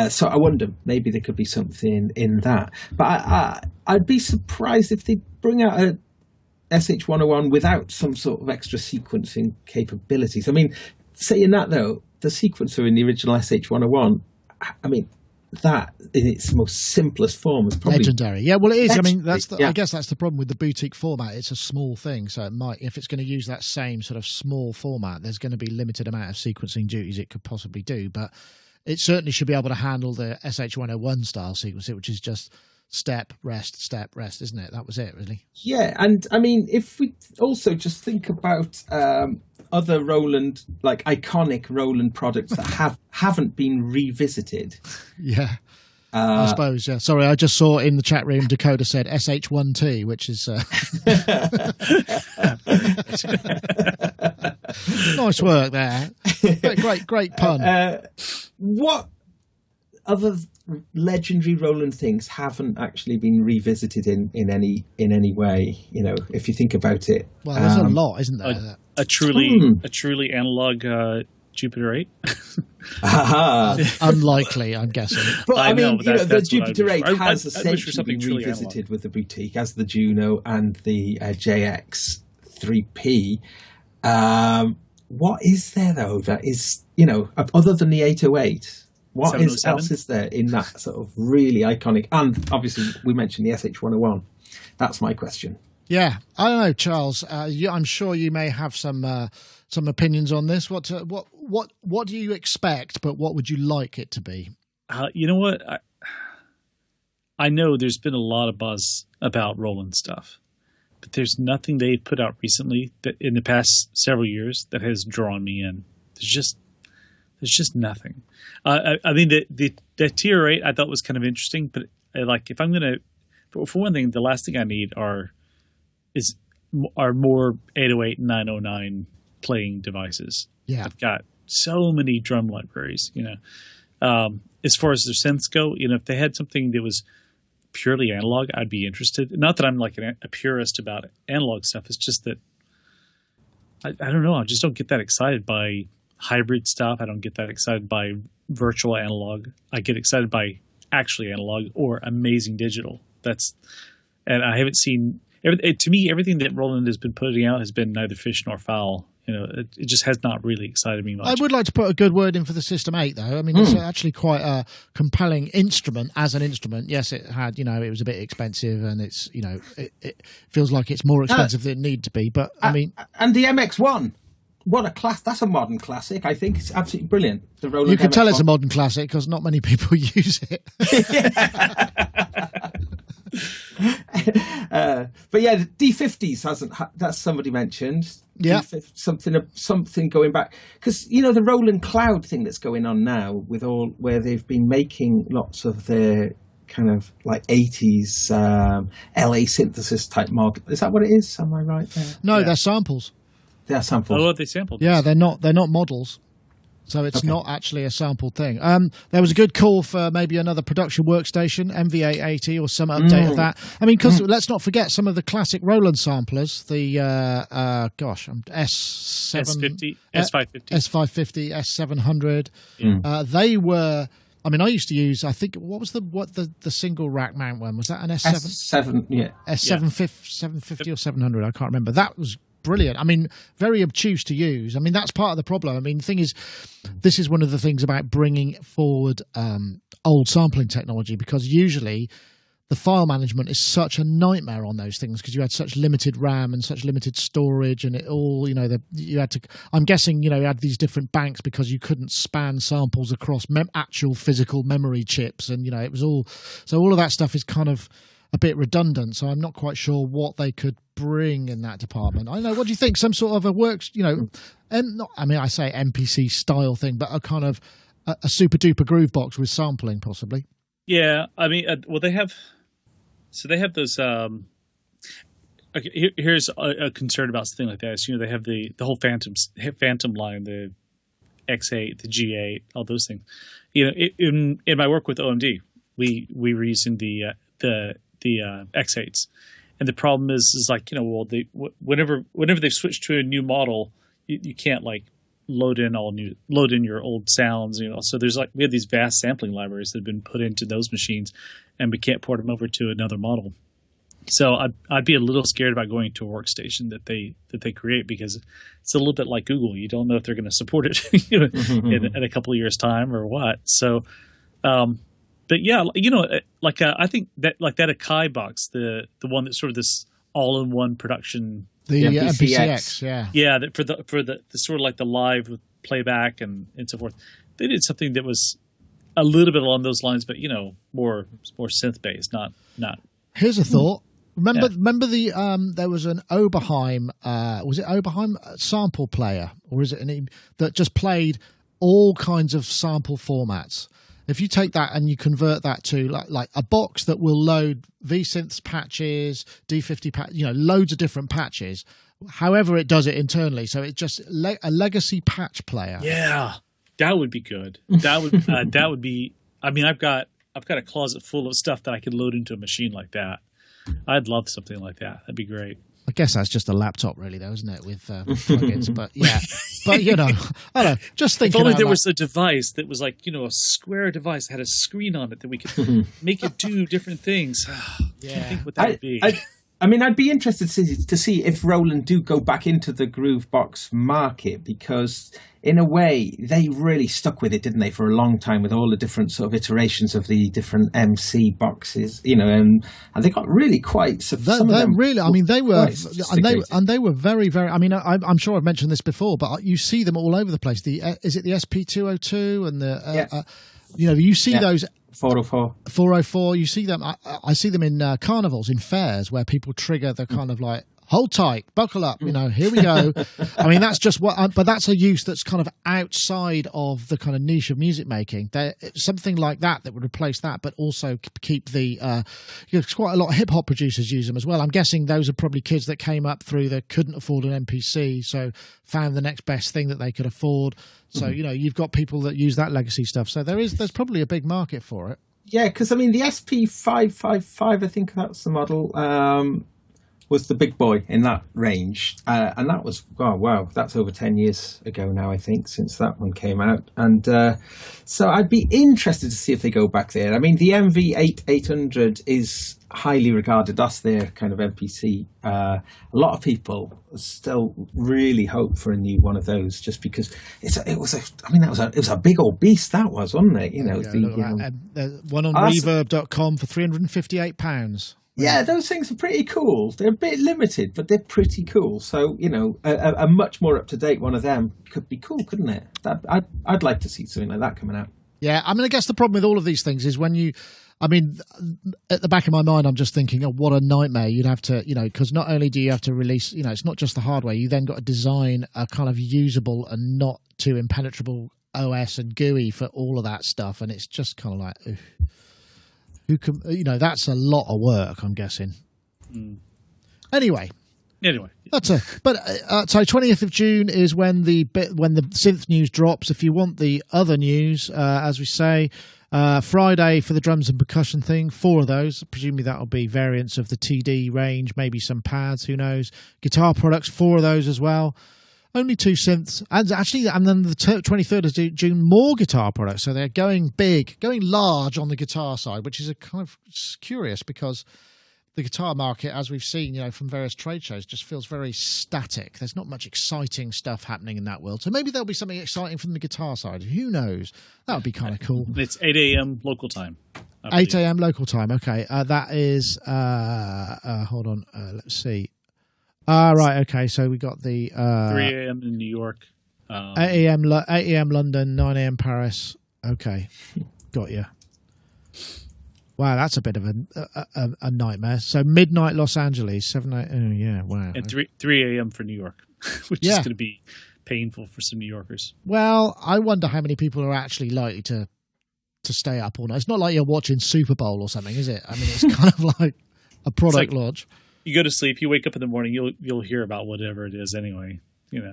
So I wonder, maybe there could be something in that. But I'd be surprised if they bring out a SH101 without some sort of extra sequencing capabilities. I mean, saying that though, the sequencer in the original SH101, I mean, that in its most simplest form is probably legendary. Yeah, well, it is. I mean, I guess that's the problem with the boutique format. It's a small thing, so it might, if it's going to use that same sort of small format, there's going to be limited amount of sequencing duties it could possibly do. But it certainly should be able to handle the SH101 style sequencer, which is just step, rest, isn't it? That was it, really. Yeah, and I mean, if we also just think about other Roland, like iconic Roland products that haven't been revisited. Yeah, I suppose. Yeah. Sorry, I just saw in the chat room Dakota said SH1T, which is nice work there. Great pun. What other legendary Roland things haven't actually been revisited in any way? You know, if you think about it. Well, there's a lot, isn't there? A truly analog Jupiter 8. Unlikely, I'm guessing. But I mean, the Jupiter 8 has essentially been revisited with the boutique, as the Juno and the JX 3P. What is there though that is, other than the 808? What else is there in that sort of really iconic? And obviously, we mentioned the SH101. That's my question. Yeah, I don't know, Charles. I'm sure you may have some opinions on this. What do you expect? But what would you like it to be? You know what? I know there's been a lot of buzz about Roland stuff, but there's nothing they've put out recently that in the past several years that has drawn me in. There's just nothing. I mean, the TR8 I thought was kind of interesting, but if I'm gonna, for one thing, the last thing I need are more 808 and 909 playing devices. Yeah, I've got so many drum libraries. As far as their synths go, if they had something that was purely analog, I'd be interested. Not that I'm like a purist about analog stuff. It's just that I don't know. I just don't get that excited by hybrid stuff. I don't get that excited by virtual analog. I get excited by actually analog or amazing digital. And I haven't seen. To me, everything that Roland has been putting out has been neither fish nor fowl. It just has not really excited me much. I would like to put a good word in for the System 8, though. I mean, it's actually quite a compelling instrument as an instrument. Yes, it had, it was a bit expensive, and it's, it feels like it's more expensive than it needed to be. But I mean, and the MX1. What a class! That's a modern classic. I think it's absolutely brilliant. The Roland you can MX1. tell it's a modern classic because not many people use it. But yeah, the D50s hasn't. That's somebody mentioned. Yeah, something going back because the Roland Cloud thing that's going on now with where they've been making lots of their kind of like 80s LA synthesis type model. Is that what it is? Am I right there? No, they're samples. They're samples. Oh, they sampled. Yeah, they're not models. So it's not actually a sampled thing. There was a good call for maybe another production workstation, MV880 or some update of that. I mean, because let's not forget some of the classic Roland samplers, the S7... S550, S700. They were I mean, I used to use, I think, what was the single rack mount one? Was that an S7? S7, yeah. S750 or 700, I can't remember. That was brilliant. I mean, very obtuse to use. I mean, that's part of the problem. I mean, the thing is, this is one of the things about bringing forward old sampling technology, because usually the file management is such a nightmare on those things because you had such limited RAM and such limited storage, and it all, you had to, I'm guessing, you had these different banks because you couldn't span samples across actual physical memory chips, and, it was all, so all of that stuff is kind of a bit redundant. So I'm not quite sure what they could bring in that department. I don't know. What do you think? Some sort of a works, I say MPC style thing, but a kind of a super duper groove box with sampling possibly. Yeah. I mean, they have those, okay, here's a concern about something like that. Is, they have the whole Phantom line, the X8, the G8, all those things. In my work with OMD, we were using the X8s, and the problem is like, whenever they've switched to a new model, you can't like load in your old sounds, So there's we have these vast sampling libraries that have been put into those machines, and we can't port them over to another model. So I'd be a little scared about going to a workstation that they create, because it's a little bit like Google. You don't know if they're going to support it in a couple of years' time or what. So, but yeah, I think that that Akai box, the one that's sort of this all-in-one production. The MPCX, yeah. Yeah, for the sort of like the live playback and so forth. They did something that was a little bit along those lines, but more synth based, not. Here's a thought. Remember the there was an Oberheim, was it Oberheim sample player, or is it that just played all kinds of sample formats? If you take that and you convert that to like a box that will load V-Synths patches, D50 loads of different patches, however it does it internally. So it's just a legacy patch player. Yeah, that would be good. That would be. I mean, I've got a closet full of stuff that I could load into a machine like that. I'd love something like that. That'd be great. I guess that's just a laptop, really, though, isn't it? With plugins, but yeah, but I don't know. Just thinking. If only there was a device that was like a square device that had a screen on it that we could make it do different things. Yeah, I think what that would be. I mean, I'd be interested to see if Roland do go back into the Groovebox market, because in a way they really stuck with it, didn't they, for a long time, with all the different sort of iterations of the different MC boxes, and they got really quite. Some of them really, I mean, they were, and they were very, very. I mean, I'm sure I've mentioned this before, but you see them all over the place. Is it the SP202 and the you see those. 404. You see them. I see them in carnivals, in fairs, where people trigger the kind of like, hold tight, buckle up, here we go. I mean, that's just but that's a use that's kind of outside of the kind of niche of music making. Something like that would replace that, but also keep the, quite a lot of hip hop producers use them as well. I'm guessing those are probably kids that came up through that couldn't afford an MPC, so found the next best thing that they could afford. So, you've got people that use that legacy stuff. So there's probably a big market for it. Yeah, because I mean, the SP555, I think that's the model, was the big boy in that range. And that was, that's over 10 years ago now, I think, since that one came out. And so I'd be interested to see if they go back there. I mean, the MV800 is highly regarded. That's their kind of MPC. A lot of people still really hope for a new one of those, just because it was a big old beast, that was, wasn't it? One on reverb.com for £358. Yeah, those things are pretty cool. They're a bit limited, but they're pretty cool. So, a much more up-to-date one of them could be cool, couldn't it? I'd like to see something like that coming out. Yeah, I mean, I guess the problem with all of these things is at the back of my mind, I'm just thinking, what a nightmare you'd have to, because not only do you have to release, it's not just the hardware, you then got to design a kind of usable and not too impenetrable OS and GUI for all of that stuff. And it's just kind of like, who can, that's a lot of work, I'm guessing. Anyway, that's so 20th of June is when the synth news drops. If you want the other news, as we say, Friday for the drums and percussion thing, 4 of those. Presumably that'll be variants of the TD range, maybe some pads, who knows. Guitar products, 4 of those as well. Only 2 synths, and actually, and then the 23rd of June, more guitar products. So they're going big, going large on the guitar side, which is a kind of curious because the guitar market, as we've seen, from various trade shows, just feels very static. There's not much exciting stuff happening in that world. So maybe there'll be something exciting from the guitar side. Who knows? That would be kind of cool. It's 8 a.m. local time. 8 a.m. local time. Okay, that is. Hold on. Let's see. Right, okay, so we got the 3 a.m. in New York. 8 a.m. London, 9 a.m. Paris. Okay, got you. Wow, that's a bit of a nightmare. So midnight Los Angeles, 7 8. Oh, yeah, wow. And 3 a.m. for New York, which is going to be painful for some New Yorkers. Well, I wonder how many people are actually likely to stay up all night. It's not like you're watching Super Bowl or something, is it? I mean, it's kind of like a product launch. You go to sleep, you wake up in the morning, you'll hear about whatever it is anyway,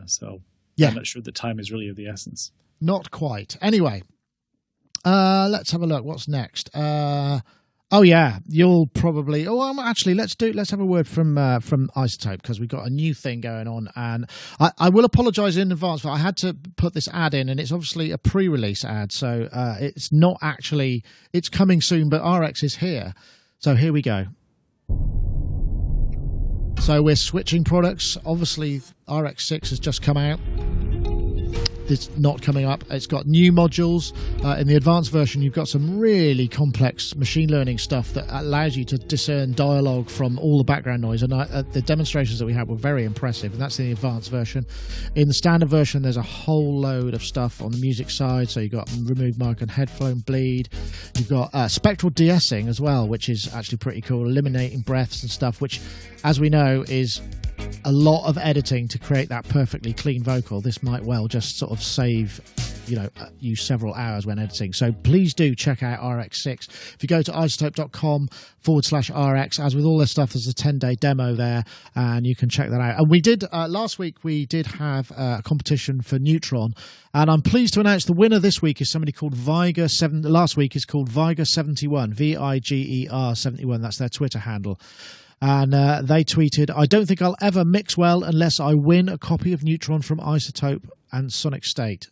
so I'm not sure the time is really of the essence. Not quite. Anyway, let's have a look. What's next? You'll probably let's have a word from Isotope, because we've got a new thing going on, and I will apologize in advance, but I had to put this ad in, and it's obviously a pre-release ad, so it's not actually, it's coming soon, but RX is here. So here we go. So we're switching products. Obviously, RX6 has just come out. It's not coming up. It's got new modules. In the advanced version, you've got some really complex machine learning stuff that allows you to discern dialogue from all the background noise. And the demonstrations that we had were very impressive, and that's in the advanced version. In the standard version, there's a whole load of stuff on the music side. So you've got remove mic and headphone bleed. You've got spectral de-essing as well, which is actually pretty cool, eliminating breaths and stuff, which, as we know, is a lot of editing to create that perfectly clean vocal. This might well just sort of save you several hours when editing. So please do check out RX6. If you go to isotope.com/RX, as with all this stuff, there's a 10-day demo there, and you can check that out. And we did last week, we did have a competition for Neutron, and I'm pleased to announce the winner this week is somebody called Viger7. Last week is called Viger71, Viger71. That's their Twitter handle. And they tweeted, "I don't think I'll ever mix well unless I win a copy of Neutron from Isotope and Sonicstate,"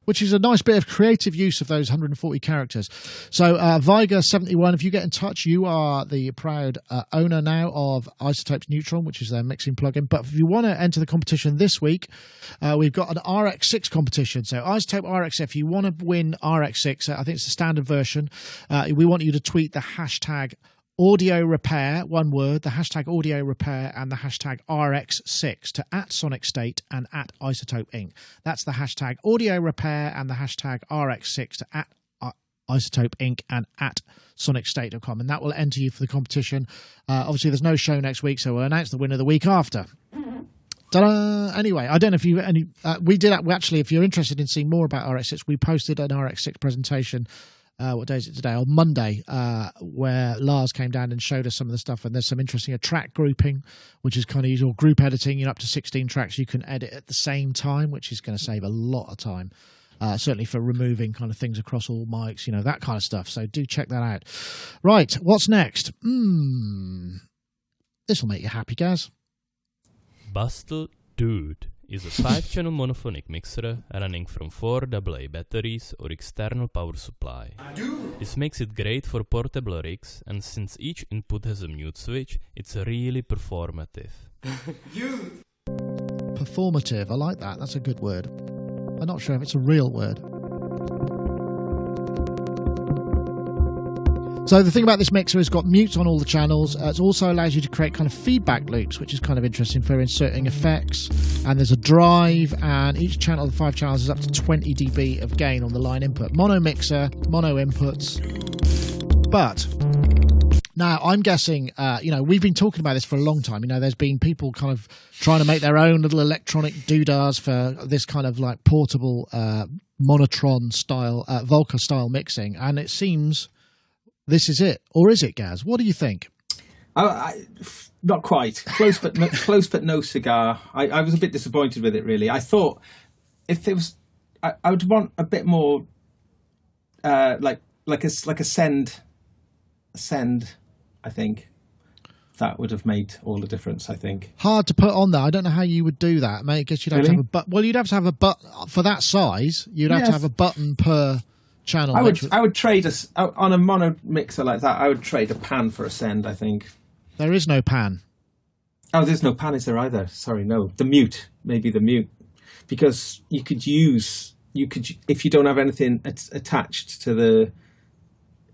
which is a nice bit of creative use of those 140 characters. So Viger71, if you get in touch, you are the proud owner now of Isotope's Neutron, which is their mixing plugin. But if you want to enter the competition this week, we've got an RX6 competition. So Isotope RX, if you want to win RX6, I think it's the standard version, we want you to tweet the hashtag audio repair, one word, the hashtag audio repair and the hashtag RX6 to @Sonicstate and @Isotope Inc. That's the hashtag audio repair and the hashtag RX6 to @Isotope Inc. and @Sonicstate.com. And that will enter you for the competition. Obviously, there's no show next week, so we'll announce the winner the week after. Ta-da! Anyway, I don't know if you we did actually, if you're interested in seeing more about RX6, we posted an RX6 presentation. What day is it today? On Monday, where Lars came down and showed us some of the stuff, and there's some interesting track grouping, which is kind of usual group editing. Up to 16 tracks you can edit at the same time, which is going to save a lot of time, certainly for removing kind of things across all mics, that kind of stuff. So do check that out. Right, what's next? This will make you happy, Gaz. Bustle Dude is a 5-channel monophonic mixer running from 4 AA batteries or external power supply. This makes it great for portable rigs, and since each input has a mute switch, it's really performative. Performative, I like that. That's a good word. I'm not sure if it's a real word. So the thing about this mixer is it's got mutes on all the channels. It also allows you to create kind of feedback loops, which is kind of interesting for inserting effects. And there's a drive, and each channel of the 5 channels is up to 20 dB of gain on the line input. Mono mixer, mono inputs. But now I'm guessing, we've been talking about this for a long time. There's been people kind of trying to make their own little electronic doodahs for this kind of like portable monotron style, Volca style mixing. And it seems this is it, or is it, Gaz? What do you think? Not quite. Close, but no cigar. I was a bit disappointed with it, really. I thought if it was, I would want a bit more, like a send. I think that would have made all the difference, I think. Hard to put on there. I don't know how you would do that. I guess you'd have to have a button. Well, you'd have to have a button for that size. You'd have to have a button per channel. I would trade on a mono mixer like that. I would trade a pan for a send, I think. There is no pan. Oh, there's no pan, is there either? Sorry, no. Maybe the mute. Because you could if you don't have anything attached to the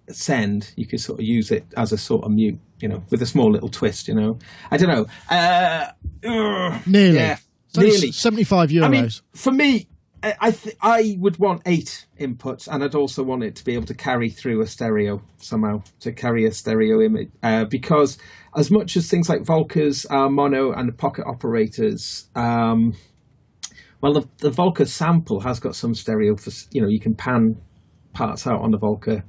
send, you could sort of use it as a sort of mute, with a small little twist, I don't know. Nearly. Yeah, nearly. €75. I mean, for me, I would want 8 inputs, and I'd also want it to be able to carry through a stereo somehow, to carry a stereo image, because as much as things like Volcas are mono and the pocket operators, well, the Volca sample has got some stereo for, you can pan parts out on the Volca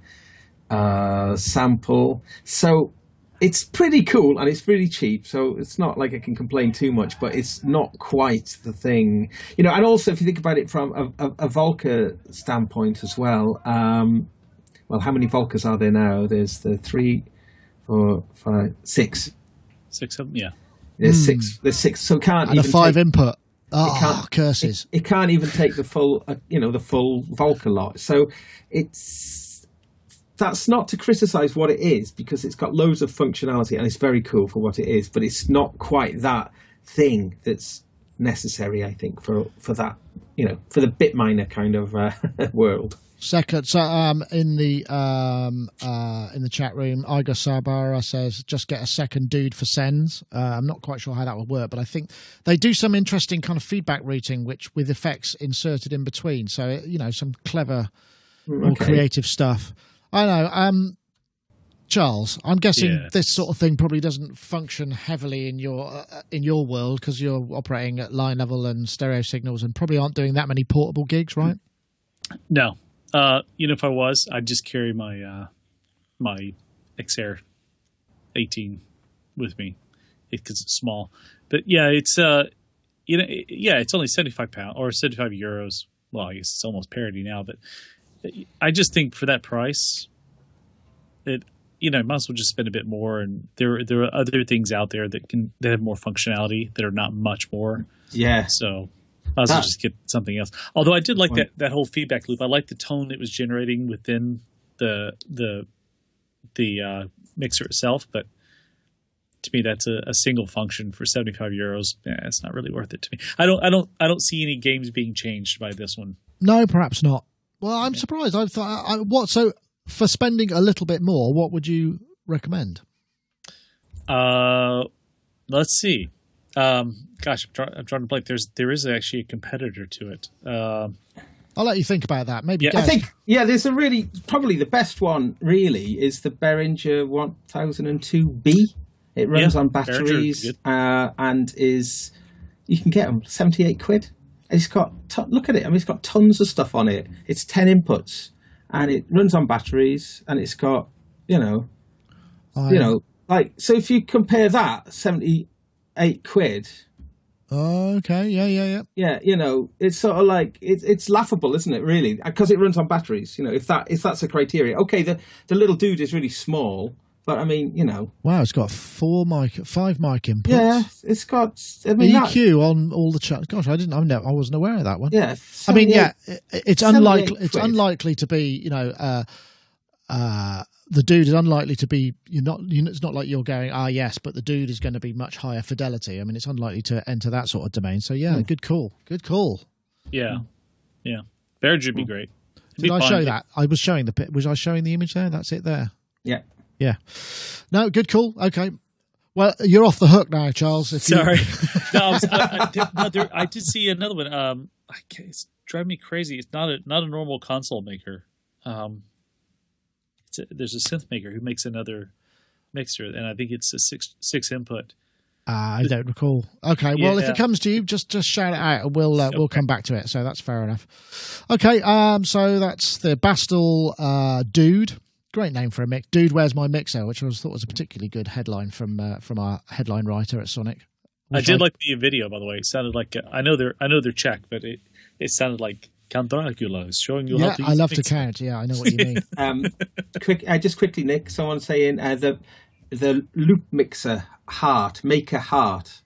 sample. So it's pretty cool and it's really cheap. So it's not like I can complain too much, but it's not quite the thing. And also if you think about it from a Volca standpoint as well, well, how many Volcas are there now? There's the 3, 4, 5, 6. 6 of them, yeah. There's 6. There's 6. So can't and even a 5 input. Oh, curses! It can't even take the full, the full Volca lot. So that's not to criticise what it is, because it's got loads of functionality and it's very cool for what it is. But it's not quite that thing that's necessary, I think, for that, for the bit miner kind of world. Second, so in the chat room, Iga Sabara says just get a second dude for sends. I'm not quite sure how that would work, but I think they do some interesting kind of feedback routing, which with effects inserted in between. So some clever, more creative stuff. I know, Charles. I'm guessing this sort of thing probably doesn't function heavily in your world because you're operating at line level and stereo signals, and probably aren't doing that many portable gigs, right? No. If I was, I'd just carry my my Xair 18 with me because it's small. But yeah, it's it's only £75 or €75. Well, I guess it's almost parity now. But I just think for that price, might as well just spend a bit more. And there are other things out there that have more functionality that are not much more. Yeah. So I was just get something else. Although I did like that whole feedback loop. I like the tone it was generating within the mixer itself. But to me, that's a single function for €75. It's not really worth it to me. I don't see any games being changed by this one. No, perhaps not. Well, I'm surprised. I thought so for spending a little bit more, what would you recommend? Let's see. Gosh, I'm trying to blank. There is actually a competitor to it. I'll let you think about that. Maybe. I think there's probably the best one. Really, is the Behringer 1002B. It runs on batteries and you can get them £78. It's got look at it. I mean, it's got tons of stuff on it. It's 10 inputs and it runs on batteries and it's got like so. If you compare that £78. Oh, okay. Yeah. Yeah, it's sort of like it's laughable, isn't it? Really, because it runs on batteries. If that's a criteria. Okay, the little dude is really small, but I mean, Wow, it's got 5 mic inputs. Yeah, it's got. EQ on all the channels. Gosh, I wasn't aware of that one. Yeah, I mean, it's unlikely. It's unlikely to be. The dude is unlikely to be. It's not like you're going. Yes, but the dude is going to be much higher fidelity. I mean, it's unlikely to enter that sort of domain. So yeah, good call. Good call. Yeah. Behringer would be great. Did I show that? I was showing Was I showing the image there? That's it there. Yeah. Yeah. No, good call. Okay. Well, you're off the hook now, Charles. Sorry. I did see another one. It's driving me crazy. It's not a normal console maker. There's a synth maker who makes another mixer, and I think it's a six input. I don't recall. Okay, well, if it comes to you, just shout it out, and we'll come back to it. So that's fair enough. Okay, so that's the Bastel Dude. Great name for a mix. Dude, where's my mixer? Which I thought was a particularly good headline from our headline writer at Sonic. I did like the video, by the way. It sounded like I know they're Czech, but it sounded like Count Dracula is showing you how to use I love to count. Yeah, I know what you mean. Just quickly, Nick. Someone saying the loop mixer Maker Heart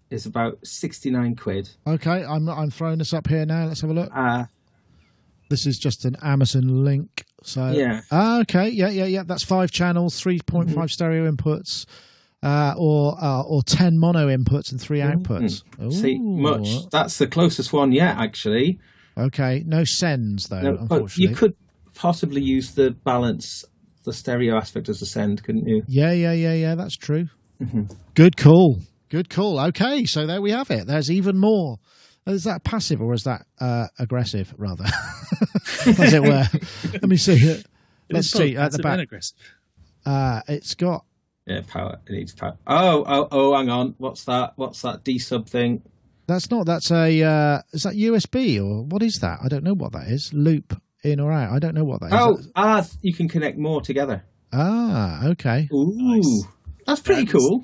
is about 69 quid. Okay, I'm throwing this up here now. Let's have a look. This is just an Amazon link. So yeah. Okay, yeah. That's 5 channels, 3.5 stereo inputs, or 10 mono inputs and 3 outputs. See, much. That's the closest one yet, actually. Okay, no sends though. No, unfortunately, you could possibly use the stereo aspect as a send, couldn't you? Yeah. That's true. Good call. Okay, so there we have it. There's even more. Is that passive or is that aggressive, rather? As it were. Let me see it. Let's see at the back. It's got. Yeah, power. It needs power. Oh! Hang on. What's that? What's that D sub thing? That's not. That's a. Is that USB or what is that? I don't know what that is. Loop in or out. I don't know what that is. You can connect more together. Okay. Ooh, nice. That's pretty cool.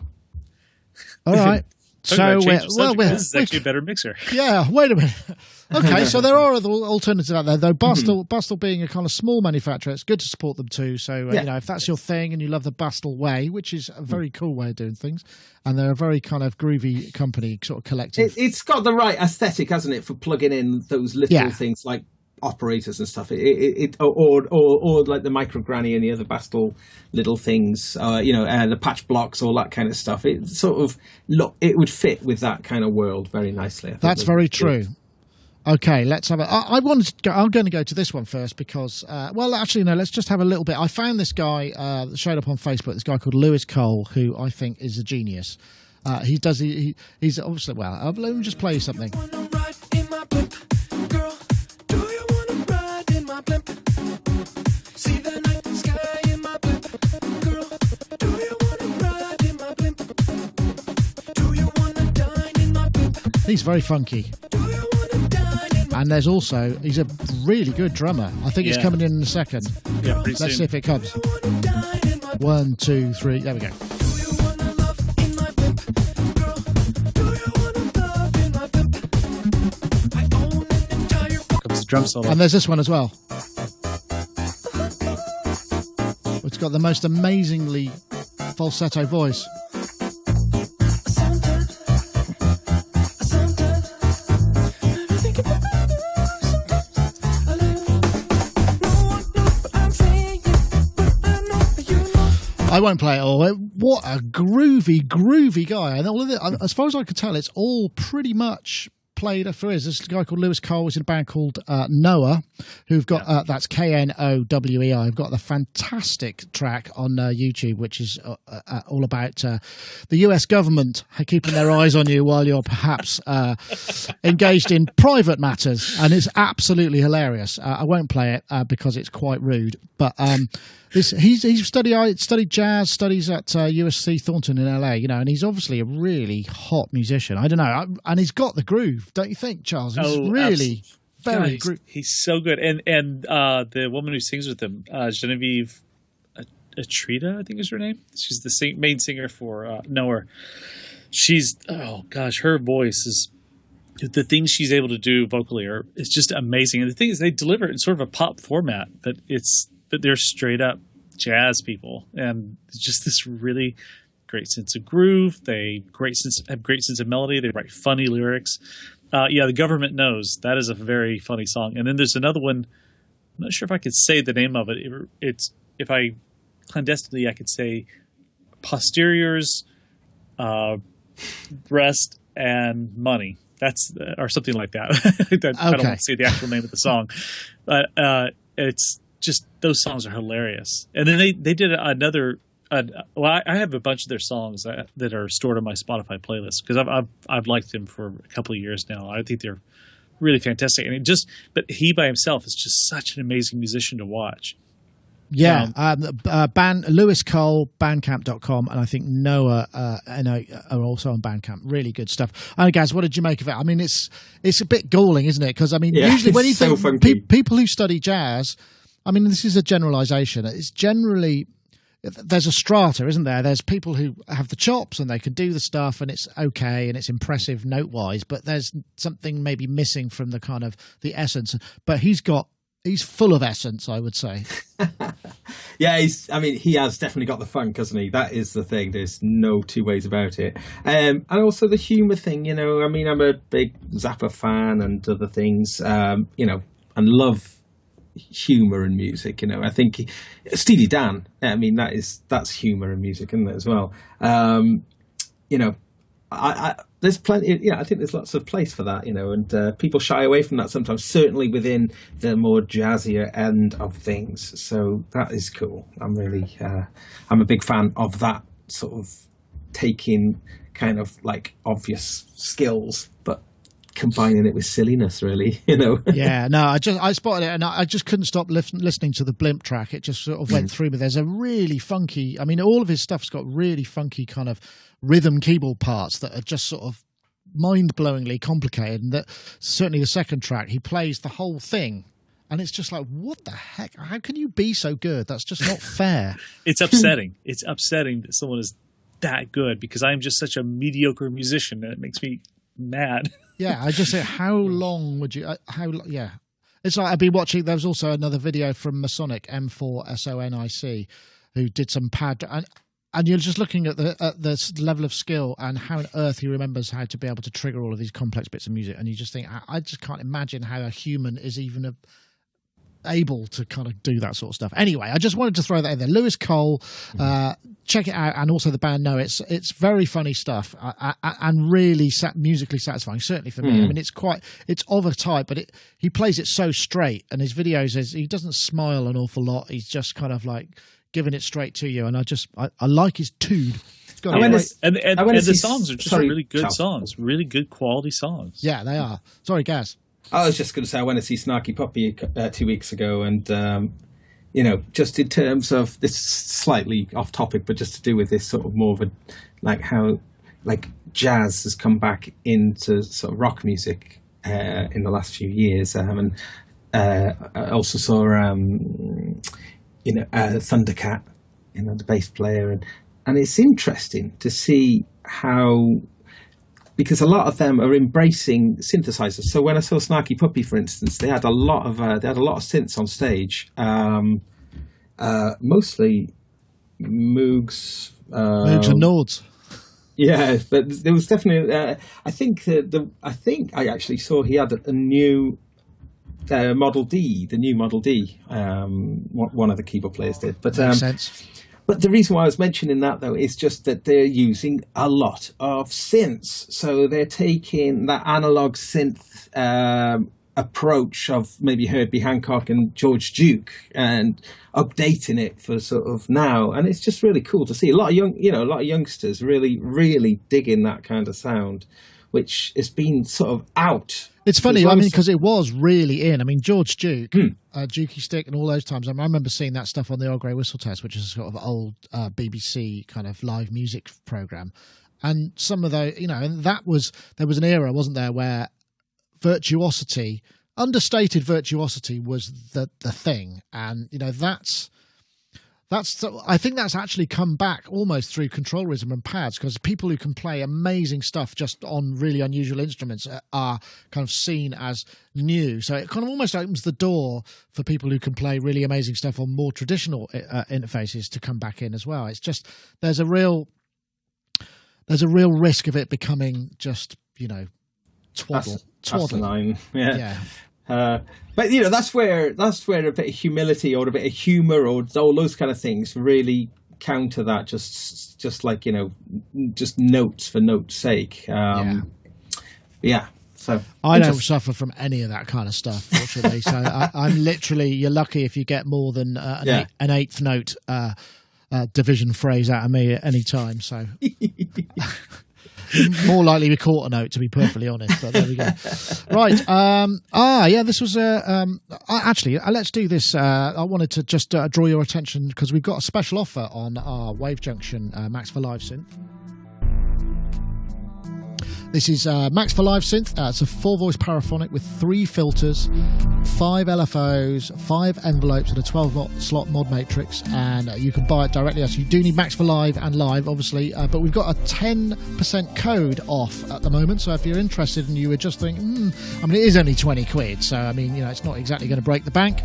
All right. So, this is actually a better mixer. Yeah, wait a minute. Okay, so there are other alternatives out there, though. Bustle being a kind of small manufacturer, it's good to support them too. So, if that's your thing and you love the Bustle way, which is a very cool way of doing things, and they're a very kind of groovy company, sort of collective. It's got the right aesthetic, hasn't it, for plugging in those little things like operators and stuff, or like the micro granny and the other Bastel little things, and the patch blocks, all that kind of stuff. It sort of it would fit with that kind of world very nicely. I think that's very true. Okay, let's have I'm going to go to this one first because, let's just have a little bit. I found this guy that showed up on Facebook. This guy called Lewis Cole, who I think is a genius. He's obviously let me just play you something. He's very funky. And there's also, he's a really good drummer. I think it's coming in a second. Yeah, Let's see if it comes. 1, 2, 3, there we go. Comes the drum solo. And there's this one as well. It's got the most amazingly falsetto voice. I won't play it all. What a groovy guy. And all of it, as far as I could tell, it's all pretty much played for his. This guy called Lewis Cole is in a band called Noah, who've got, that's Knowei. I've got the fantastic track on YouTube, which is all about the US government keeping their eyes on you while you're perhaps engaged in private matters. And it's absolutely hilarious. I won't play it because it's quite rude. But he's studied jazz, studies at USC Thornton in LA, and he's obviously a really hot musician. I don't know, and he's got the groove, don't you think, Charles? He's really very groovy. He's so good, and the woman who sings with him, Genevieve Atrida, I think is her name. She's the main singer for Noah. She's her voice is. The things she's able to do vocally is just amazing, and the thing is, they deliver it in sort of a pop format, but they're straight up jazz people, and it's just this really great sense of groove. They have great sense of melody. They write funny lyrics. The Government Knows, that is a very funny song. And then there's another one. I'm not sure if I could say the name of it. It's if I clandestinely I could say Posteriors, Breast and Money. That's or something like that. I don't want to say the actual name of the song, but it's just those songs are hilarious. And then they did another. I have a bunch of their songs that are stored on my Spotify playlist because I've liked them for a couple of years now. I think they're really fantastic. And but he by himself is just such an amazing musician to watch. Yeah, Lewis Cole, Bandcamp.com, and I think Noah are also on Bandcamp. Really good stuff. And guys, what did you make of it? I mean, it's a bit galling, isn't it? Because I mean, usually when you think people who study jazz, I mean, this is a generalization. It's generally there's a strata, isn't there? There's people who have the chops and they can do the stuff, and it's okay and it's impressive note wise, but there's something maybe missing from the kind of the essence. But he's got He's full of essence, I would say. Yeah, he has definitely got the funk, hasn't he? That is the thing. There's no two ways about it. And also the humour thing, you know. I mean, I'm a big Zappa fan and other things, you know, and love humour in music, you know. I think Steely Dan, I mean, that's humour in music, isn't it, as well? You know, there's plenty. Yeah, I think there's lots of place for that, you know, and people shy away from that sometimes. Certainly within the more jazzier end of things. So that is cool. I'm a big fan of that sort of taking kind of like obvious skills, but combining it with silliness, really, you know. Yeah, no, I spotted it, and I just couldn't stop listening to the Blimp track. It just sort of went through me. There's a really funky, I mean, all of his stuff's got really funky kind of rhythm keyboard parts that are just sort of mind-blowingly complicated, and that certainly the second track, he plays the whole thing, and it's just like, what the heck? How can you be so good? That's just not fair. It's upsetting. It's upsetting that someone is that good, because I'm just such a mediocre musician, and it makes me mad. Yeah, I just say, how long would you? Yeah, it's like I've been watching. There was also another video from Masonic, M4SONIC, who did some pad, and you're just looking at the level of skill and how on earth he remembers how to be able to trigger all of these complex bits of music, and you just think, I just can't imagine how a human is even able to kind of do that sort of stuff. Anyway, I just wanted to throw that in there. Lewis Cole, check it out, and also the band No. It's very funny stuff, and really musically satisfying, certainly for me. I mean, it's of a type, but he plays it so straight, and his videos, he doesn't smile an awful lot. He's just kind of like giving it straight to you, and I like his tude. And the songs are just really good songs, really good quality songs. Yeah, they are. Sorry, Gaz. I was just going to say, I went to see Snarky Puppy 2 weeks ago, and you know, just in terms of this, slightly off topic, but just to do with this sort of more of a like how like jazz has come back into sort of rock music in the last few years, and I also saw you know, Thundercat, you know, the bass player, and it's interesting to see how, because a lot of them are embracing synthesizers. So when I saw Snarky Puppy, for instance, they had a lot of synths on stage, mostly Moogs and Nords. Yeah, but there was definitely. I think I actually saw he had a new Model D, the new Model D. One of the keyboard players did, but makes sense. But the reason why I was mentioning that, though, is just that they're using a lot of synths. So they're taking that analog synth approach of maybe Herbie Hancock and George Duke and updating it for sort of now. And it's just really cool to see a lot of youngsters really, really digging that kind of sound, which has been sort of out. It's funny, I mean, because it was really in. I mean, George Duke, Dukey Stick, and all those times. I remember seeing that stuff on the Old Grey Whistle Test, which is a sort of old BBC kind of live music program. And some of those, you know, and there was an era, wasn't there, where virtuosity, understated virtuosity, was the thing. And, you know, I think that's actually come back almost through control rhythm and pads, because people who can play amazing stuff just on really unusual instruments are kind of seen as new. So it kind of almost opens the door for people who can play really amazing stuff on more traditional interfaces to come back in as well. It's just there's a real risk of it becoming just, you know, twaddle. Yeah. But you know, that's where a bit of humility or a bit of humor or all those kind of things really counter that. Just like, you know, just notes for notes' sake. Yeah. So I don't suffer from any of that kind of stuff, fortunately. So I'm literally, you're lucky if you get more than an eighth note division phrase out of me at any time. So. More likely we caught a note, to be perfectly honest, but there we go. Right. This was actually, let's do this. I wanted to just draw your attention, because we've got a special offer on our Wave Junction Max for Live synth. This is Max for Live Synth. It's a 4-voice paraphonic with 3 filters, 5 LFOs, 5 envelopes, and a 12-slot mod matrix. And you can buy it directly. So you do need Max for Live and Live, obviously. But we've got a 10% code off at the moment. So if you're interested and you were just thinking, I mean, it is only 20 quid. So, I mean, it's not exactly going to break the bank.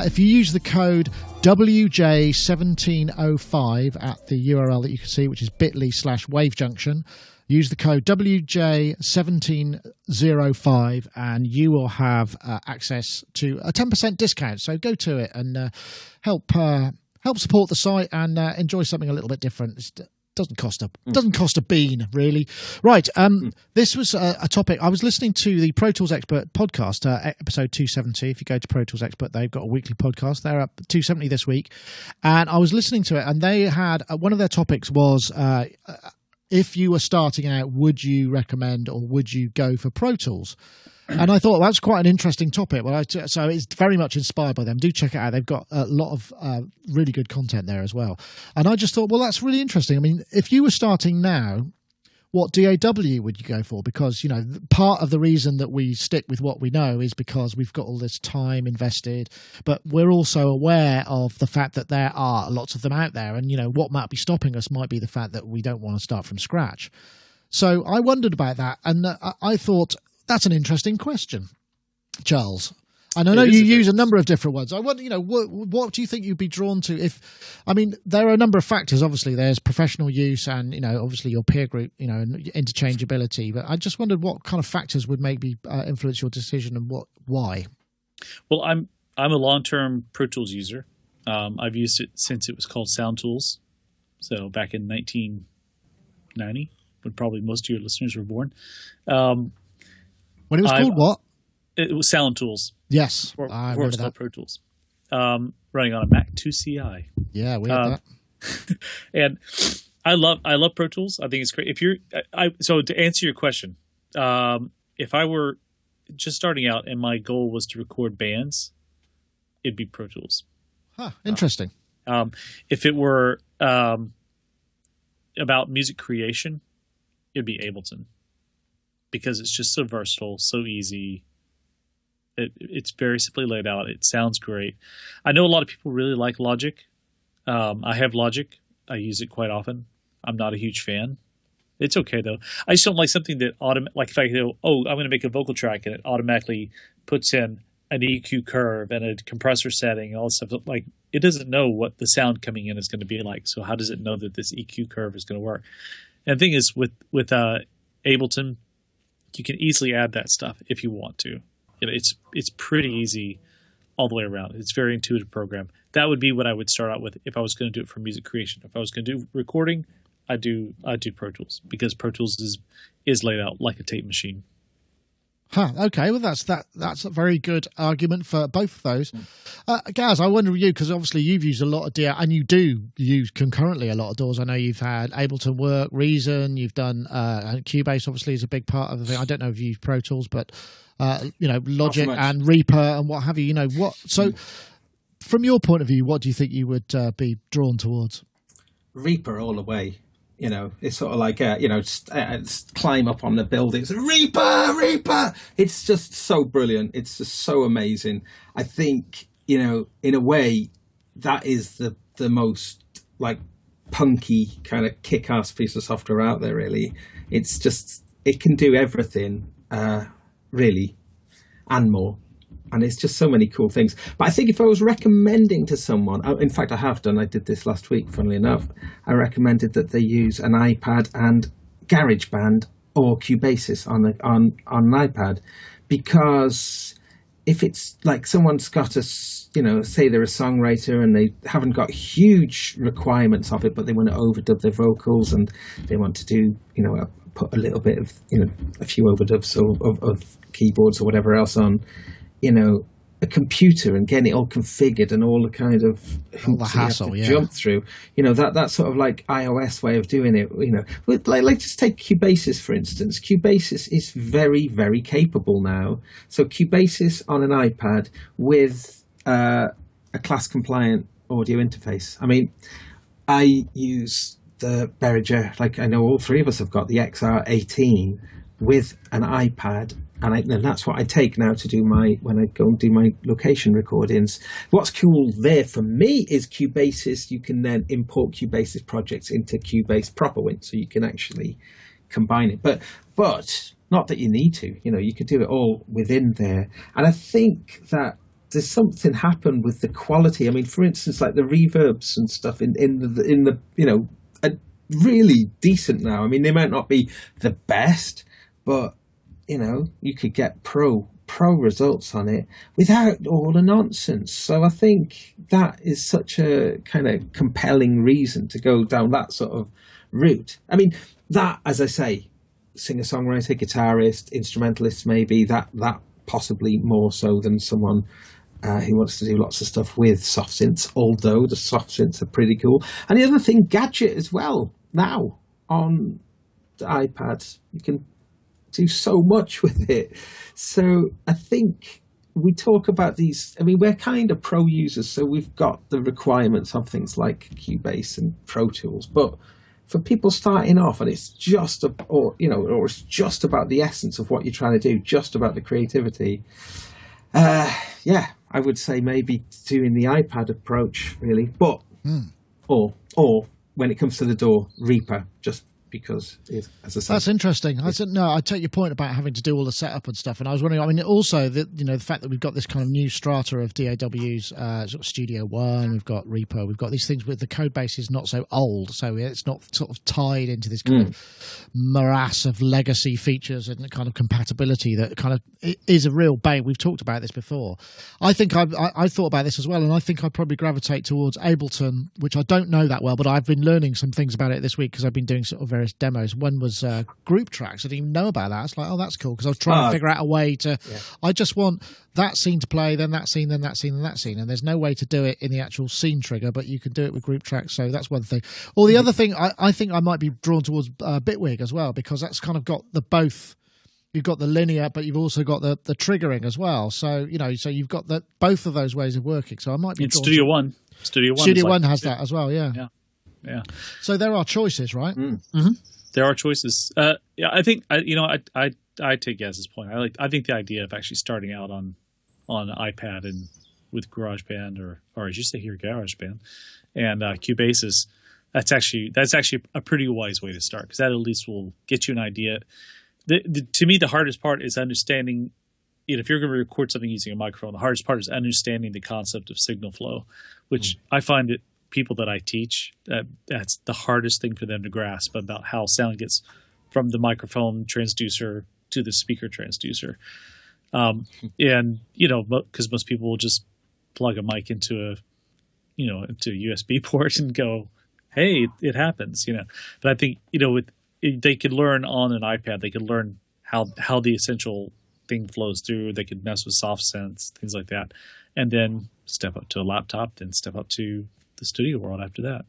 If you use the code WJ1705 at the URL that you can see, which is bit.ly/wavejunction, use the code WJ1705 and you will have access to a 10% discount. So go to it and help support the site and enjoy something a little bit different. It doesn't cost a bean, really. Right. This was a topic. I was listening to the Pro Tools Expert podcast, episode 270. If you go to Pro Tools Expert, they've got a weekly podcast. They're up 270 this week. And I was listening to it, and they had one of their topics was if you were starting out, would you recommend or would you go for Pro Tools? And I thought, well, that's quite an interesting topic. So it's very much inspired by them. Do check it out. They've got a lot of really good content there as well. And I just thought, well, that's really interesting. I mean, if you were starting now, what DAW would you go for? Because, part of the reason that we stick with what we know is because we've got all this time invested, but we're also aware of the fact that there are lots of them out there. And, what might be stopping us might be the fact that we don't want to start from scratch. So I wondered about that. And I thought, that's an interesting question, Charles. And I know you use a number of different ones. I wonder, what do you think you'd be drawn to? There are a number of factors. Obviously, there's professional use and, obviously your peer group, and interchangeability. But I just wondered what kind of factors would maybe influence your decision and why. Well, I'm a long-term Pro Tools user. I've used it since it was called Sound Tools. So back in 1990, when probably most of your listeners were born. When it was called what? It was Sound Tools. Yes, I remember that. Pro Tools. Running on a Mac 2CI. Yeah, we had that. And I love Pro Tools. I think it's great. So to answer your question, if I were just starting out and my goal was to record bands, it'd be Pro Tools. Huh, interesting. If it were about music creation, it'd be Ableton. Because it's just so versatile, so easy. It's very simply laid out. It sounds great. I know a lot of people really like Logic. I have Logic. I use it quite often. I'm not a huge fan. It's okay, though. I just don't like something that like if I go, I'm going to make a vocal track, and it automatically puts in an EQ curve and a compressor setting and all this stuff. Like, it doesn't know what the sound coming in is going to be like. So how does it know that this EQ curve is going to work? And the thing is, with Ableton, you can easily add that stuff if you want to. It's pretty easy all the way around. It's a very intuitive program. That would be what I would start out with if I was going to do it for music creation. If I was going to do recording, I do Pro Tools because Pro Tools is laid out like a tape machine. Huh, okay, well that's a very good argument for both of those. Gaz, I wonder you, because obviously you've used a lot of DAW and you do use concurrently a lot of DAWs. I know you've had Ableton work, Reason, you've done Cubase obviously is a big part of the thing. I don't know if you use Pro Tools, but Logic and Reaper and what have you. So from your point of view, what do you think you would be drawn towards? Reaper all the way. It's sort of like, just climb up on the buildings. Reaper! It's just so brilliant. It's just so amazing. I think, in a way, that is the most, like, punky kind of kick-ass piece of software out there, really. It's just, it can do everything, really, and more. And it's just so many cool things. But I think if I was recommending to someone, in fact, I have done, I did this last week, funnily enough, I recommended that they use an iPad and GarageBand or Cubasis on an iPad. Because if it's like someone's got say they're a songwriter and they haven't got huge requirements of it, but they want to overdub their vocals and they want to do, put a little bit of, a few overdubs of keyboards or whatever else on, a computer and getting it all configured and all the kind of all the hassle, jump through, that sort of like iOS way of doing it, like just take Cubasis, for instance. Cubasis is very, very capable now. So Cubasis on an iPad with a class compliant audio interface. I mean, I use the Behringer, like I know all three of us have got the XR18, with an iPad, and that's what I take now to do when I go and do my location recordings. What's cool there for me is Cubasis. You can then import Cubasis projects into Cubase ProperWin, so you can actually combine it. But not that you need to. You could do it all within there. And I think that there's something happened with the quality. I mean, for instance, like the reverbs and stuff in the are really decent now. I mean, they might not be the best, but you could get pro results on it without all the nonsense. So I think that is such a kind of compelling reason to go down that sort of route. I mean, that, as I say, singer-songwriter, guitarist, instrumentalist, maybe that possibly more so than someone who wants to do lots of stuff with soft synths, although the soft synths are pretty cool. And the other thing, Gadget as well, now on the iPad, you can do so much with it. So I think we talk about these, I mean, we're kind of pro users, so we've got the requirements of things like Cubase and Pro Tools, but for people starting off, and it's just or it's just about the essence of what you're trying to do, just about the creativity, I would say maybe doing the iPad approach, really. But or when it comes to the door, Reaper, just because, as I said, that's interesting. I take your point about having to do all the setup and stuff, and I was wondering. I mean, also the fact that we've got this kind of new strata of DAWs, sort of Studio One, we've got Reaper, we've got these things with the code base is not so old, so it's not sort of tied into this kind of morass of legacy features and kind of compatibility that kind of is a real bane. We've talked about this before. I think I thought about this as well, and I think I'd probably gravitate towards Ableton, which I don't know that well, but I've been learning some things about it this week because I've been doing sort of various demos. One was group tracks. I didn't even know about that. It's like, oh, that's cool, because I was trying to figure out a way to I just want that scene to play, then that scene, then that scene, then that scene, and there's no way to do it in the actual scene trigger, but you can do it with group tracks. So that's one thing. Or the other thing, I think I might be drawn towards Bitwig as well, because that's kind of got the both. You've got the linear, but you've also got the triggering as well. So so you've got both of those ways of working. So I might be Studio One. Studio One has that as well. Yeah. So there are choices, right? Mm-hmm. There are choices. I think I take Gaz's point. I think the idea of actually starting out on iPad and with GarageBand or as you say here, GarageBand and Cubasis, that's actually a pretty wise way to start, because that at least will get you an idea. To me, the hardest part is understanding. If you're going to record something using a microphone, the hardest part is understanding the concept of signal flow, which I find that people that I teach, that's the hardest thing for them to grasp about how sound gets from the microphone transducer to the speaker transducer. And because most people will just plug a mic into a USB port and go, hey, it happens, But I think they could learn on an iPad. They could learn how the essential thing flows through. They could mess with soft sense, things like that, and then step up to a laptop, then step up to the studio world after that.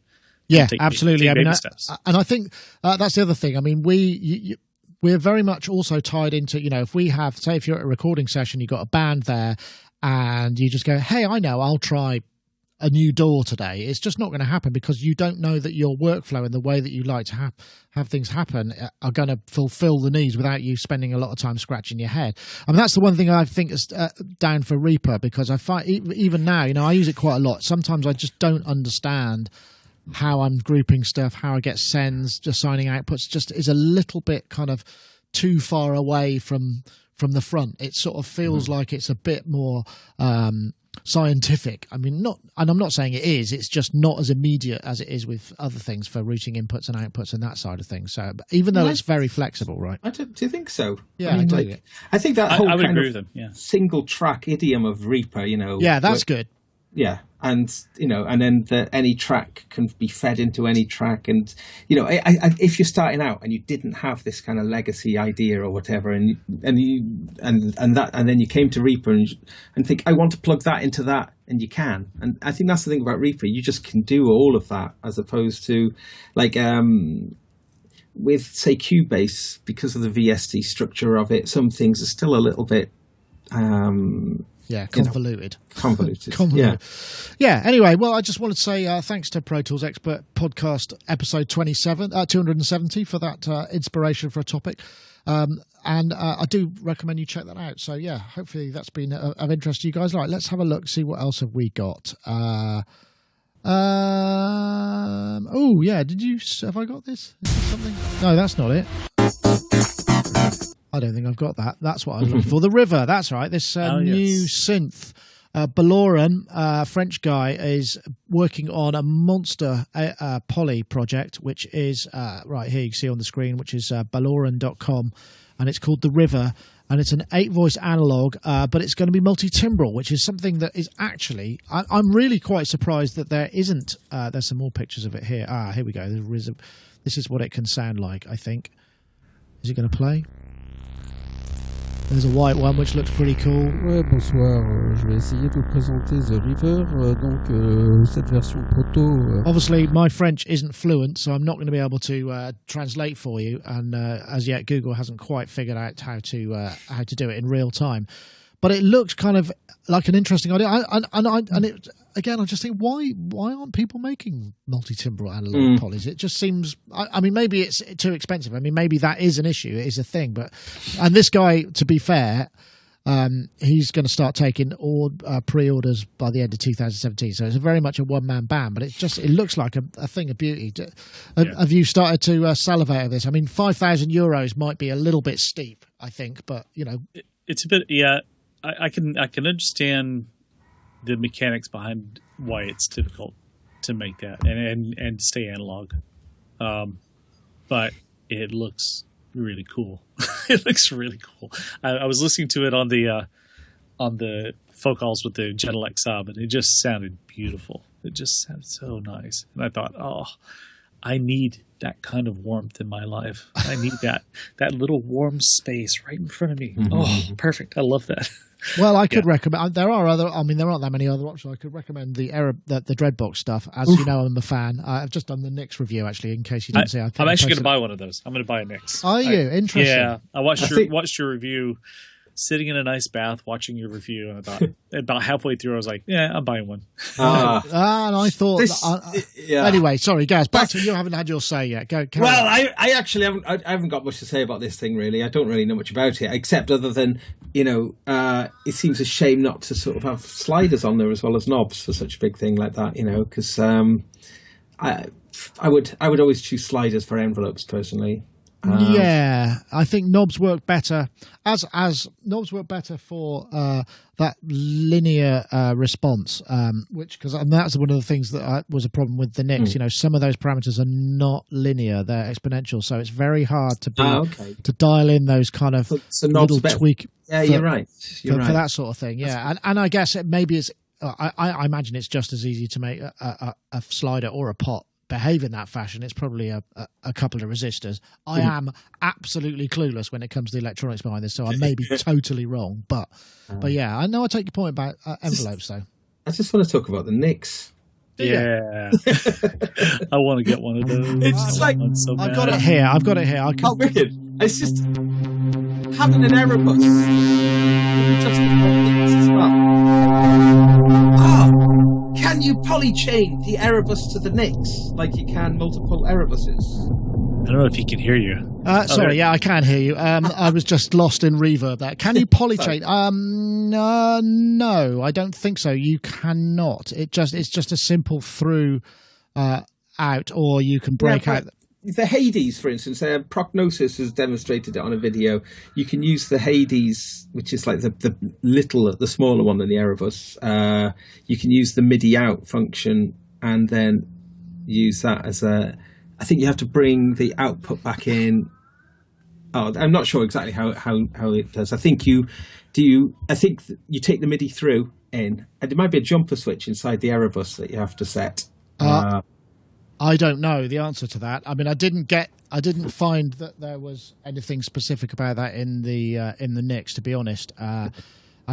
Yeah, absolutely. Take baby steps. And I think that's the other thing. I mean, we're very much also tied into, if we have, say, if you're at a recording session, you've got a band there, and you just go, hey, I know, I'll try a new DAW today. It's just not going to happen, because you don't know that your workflow and the way that you like to have things happen are going to fulfill the needs without you spending a lot of time scratching your head. I mean, that's the one thing I think is down for Reaper, because I find even now, I use it quite a lot. Sometimes I just don't understand how I'm grouping stuff, how I get sends, just signing outputs, just is a little bit kind of too far away from the front. It sort of feels like it's a bit more scientific. I mean, and I'm not saying it is, it's just not as immediate as it is with other things for routing inputs and outputs and that side of things. So even though it's very flexible, right? Do you think so? Yeah, I do. I think that whole I would kind agree of with them, yeah. single track idiom of Reaper, Yeah, that's good. Yeah, and and then any track can be fed into any track, and if you're starting out and you didn't have this kind of legacy idea or whatever, and then you came to Reaper and think, I want to plug that into that, and you can. And I think that's the thing about Reaper, you just can do all of that, as opposed to like with, say, Cubase, because of the VST structure of it, some things are still a little bit Yeah, convoluted. Convoluted. Yeah. Anyway, well, I just wanted to say thanks to Pro Tools Expert Podcast episode 270 for that inspiration for a topic. And I do recommend you check that out. So, yeah, hopefully that's been of interest to you guys. Right, let's have a look, see what else have we got. Oh, yeah, have I got this? Is this something? No, that's not it. I don't think I've got that. That's what I was looking for. The River, that's right. This new synth. Baloran, French guy, is working on a monster poly project, which is right here you can see on the screen, which is baloran.com, and it's called The River, and it's an 8-voice analog, but it's going to be multi-timbral, which is something that is actually, I'm really quite surprised that there isn't, there's some more pictures of it here. Here we go. This is what it can sound like, I think. Is it going to play? There's a white one which looks pretty cool. Ouais, bonsoir. Je vais essayer de vous présenter The River. Donc, cette version proto. Obviously, my French isn't fluent, so I'm not going to be able to translate for you. And as yet, Google hasn't quite figured out how to do it in real time. But it looks kind of like an interesting idea. And it, again, I just think, why aren't people making multi-timbral analog polys? It just seems, I mean, maybe it's too expensive. I mean, maybe that is an issue. It is a thing. And this guy, to be fair, he's going to start taking pre-orders by the end of 2017. So it's very much a one-man band, but it looks like a thing of beauty. Have you started to salivate over this? I mean, €5,000 might be a little bit steep, I think, but, you know. It's a bit, yeah. I can understand the mechanics behind why it's difficult to make that and stay analog, but it looks really cool. It looks really cool. I was listening to it on the vocals with the Genelec sub, and it just sounded beautiful. It just sounded so nice, and I thought, oh, I need that kind of warmth in my life. I need that little warm space right in front of me. Mm-hmm. Oh, perfect. I love that. Well, I could recommend. There aren't that many other options. I could recommend the Dreadbox stuff. As you know, I'm a fan. I've just done the Nix review, actually, in case you didn't see. I'm actually going to buy one of those. I'm going to buy a Nix. Are you? Interesting. Yeah. I watched your review, sitting in a nice bath, watching your review, and I thought, about halfway through, I was like, yeah, I'm buying one. And I thought... Anyway, sorry, guys, back to you. Haven't had your say yet. Go. Well, I actually haven't got much to say about this thing, really. I don't really know much about it, except other than, it seems a shame not to sort of have sliders on there as well as knobs for such a big thing like that, because I would always choose sliders for envelopes, personally. Yeah, I think knobs work better as knobs work better for that linear response, because that's one of the things that was a problem with the Nix. Some of those parameters are not linear; they're exponential, so it's very hard to to dial in those kind of little tweak. Yeah, you're right. For that sort of thing. Yeah, and I guess maybe it's. I imagine it's just as easy to make a slider or a pot behave in that fashion. It's probably a couple of resistors. I am absolutely clueless when it comes to the electronics behind this, so I may be totally wrong. But yeah, I know I take your point about envelopes, though. I just want to talk about the Nix. Yeah. I want to get one of those. It's just like, I've got it here. Oh, wicked. It's just having an error bus. Just as well. Can you polychain the error bus to the Nix like you can multiple error buses? I don't know if he can hear you. Sorry, yeah, I can hear you. I was just lost in reverb there. Can you polychain? No, I don't think so. You cannot. It's just a simple through out, or you can break out. The Hades, for instance, Prognosis has demonstrated it on a video. You can use the Hades, which is like the smaller one than the Erebus. You can use the MIDI out function and then use that as I think you have to bring the output back in. Oh, I'm not sure exactly how it does. I think you take the MIDI through in, and there might be a jumper switch inside the Erebus that you have to set. I don't know the answer to that. I mean, I didn't find that there was anything specific about that in the Nix, to be honest. I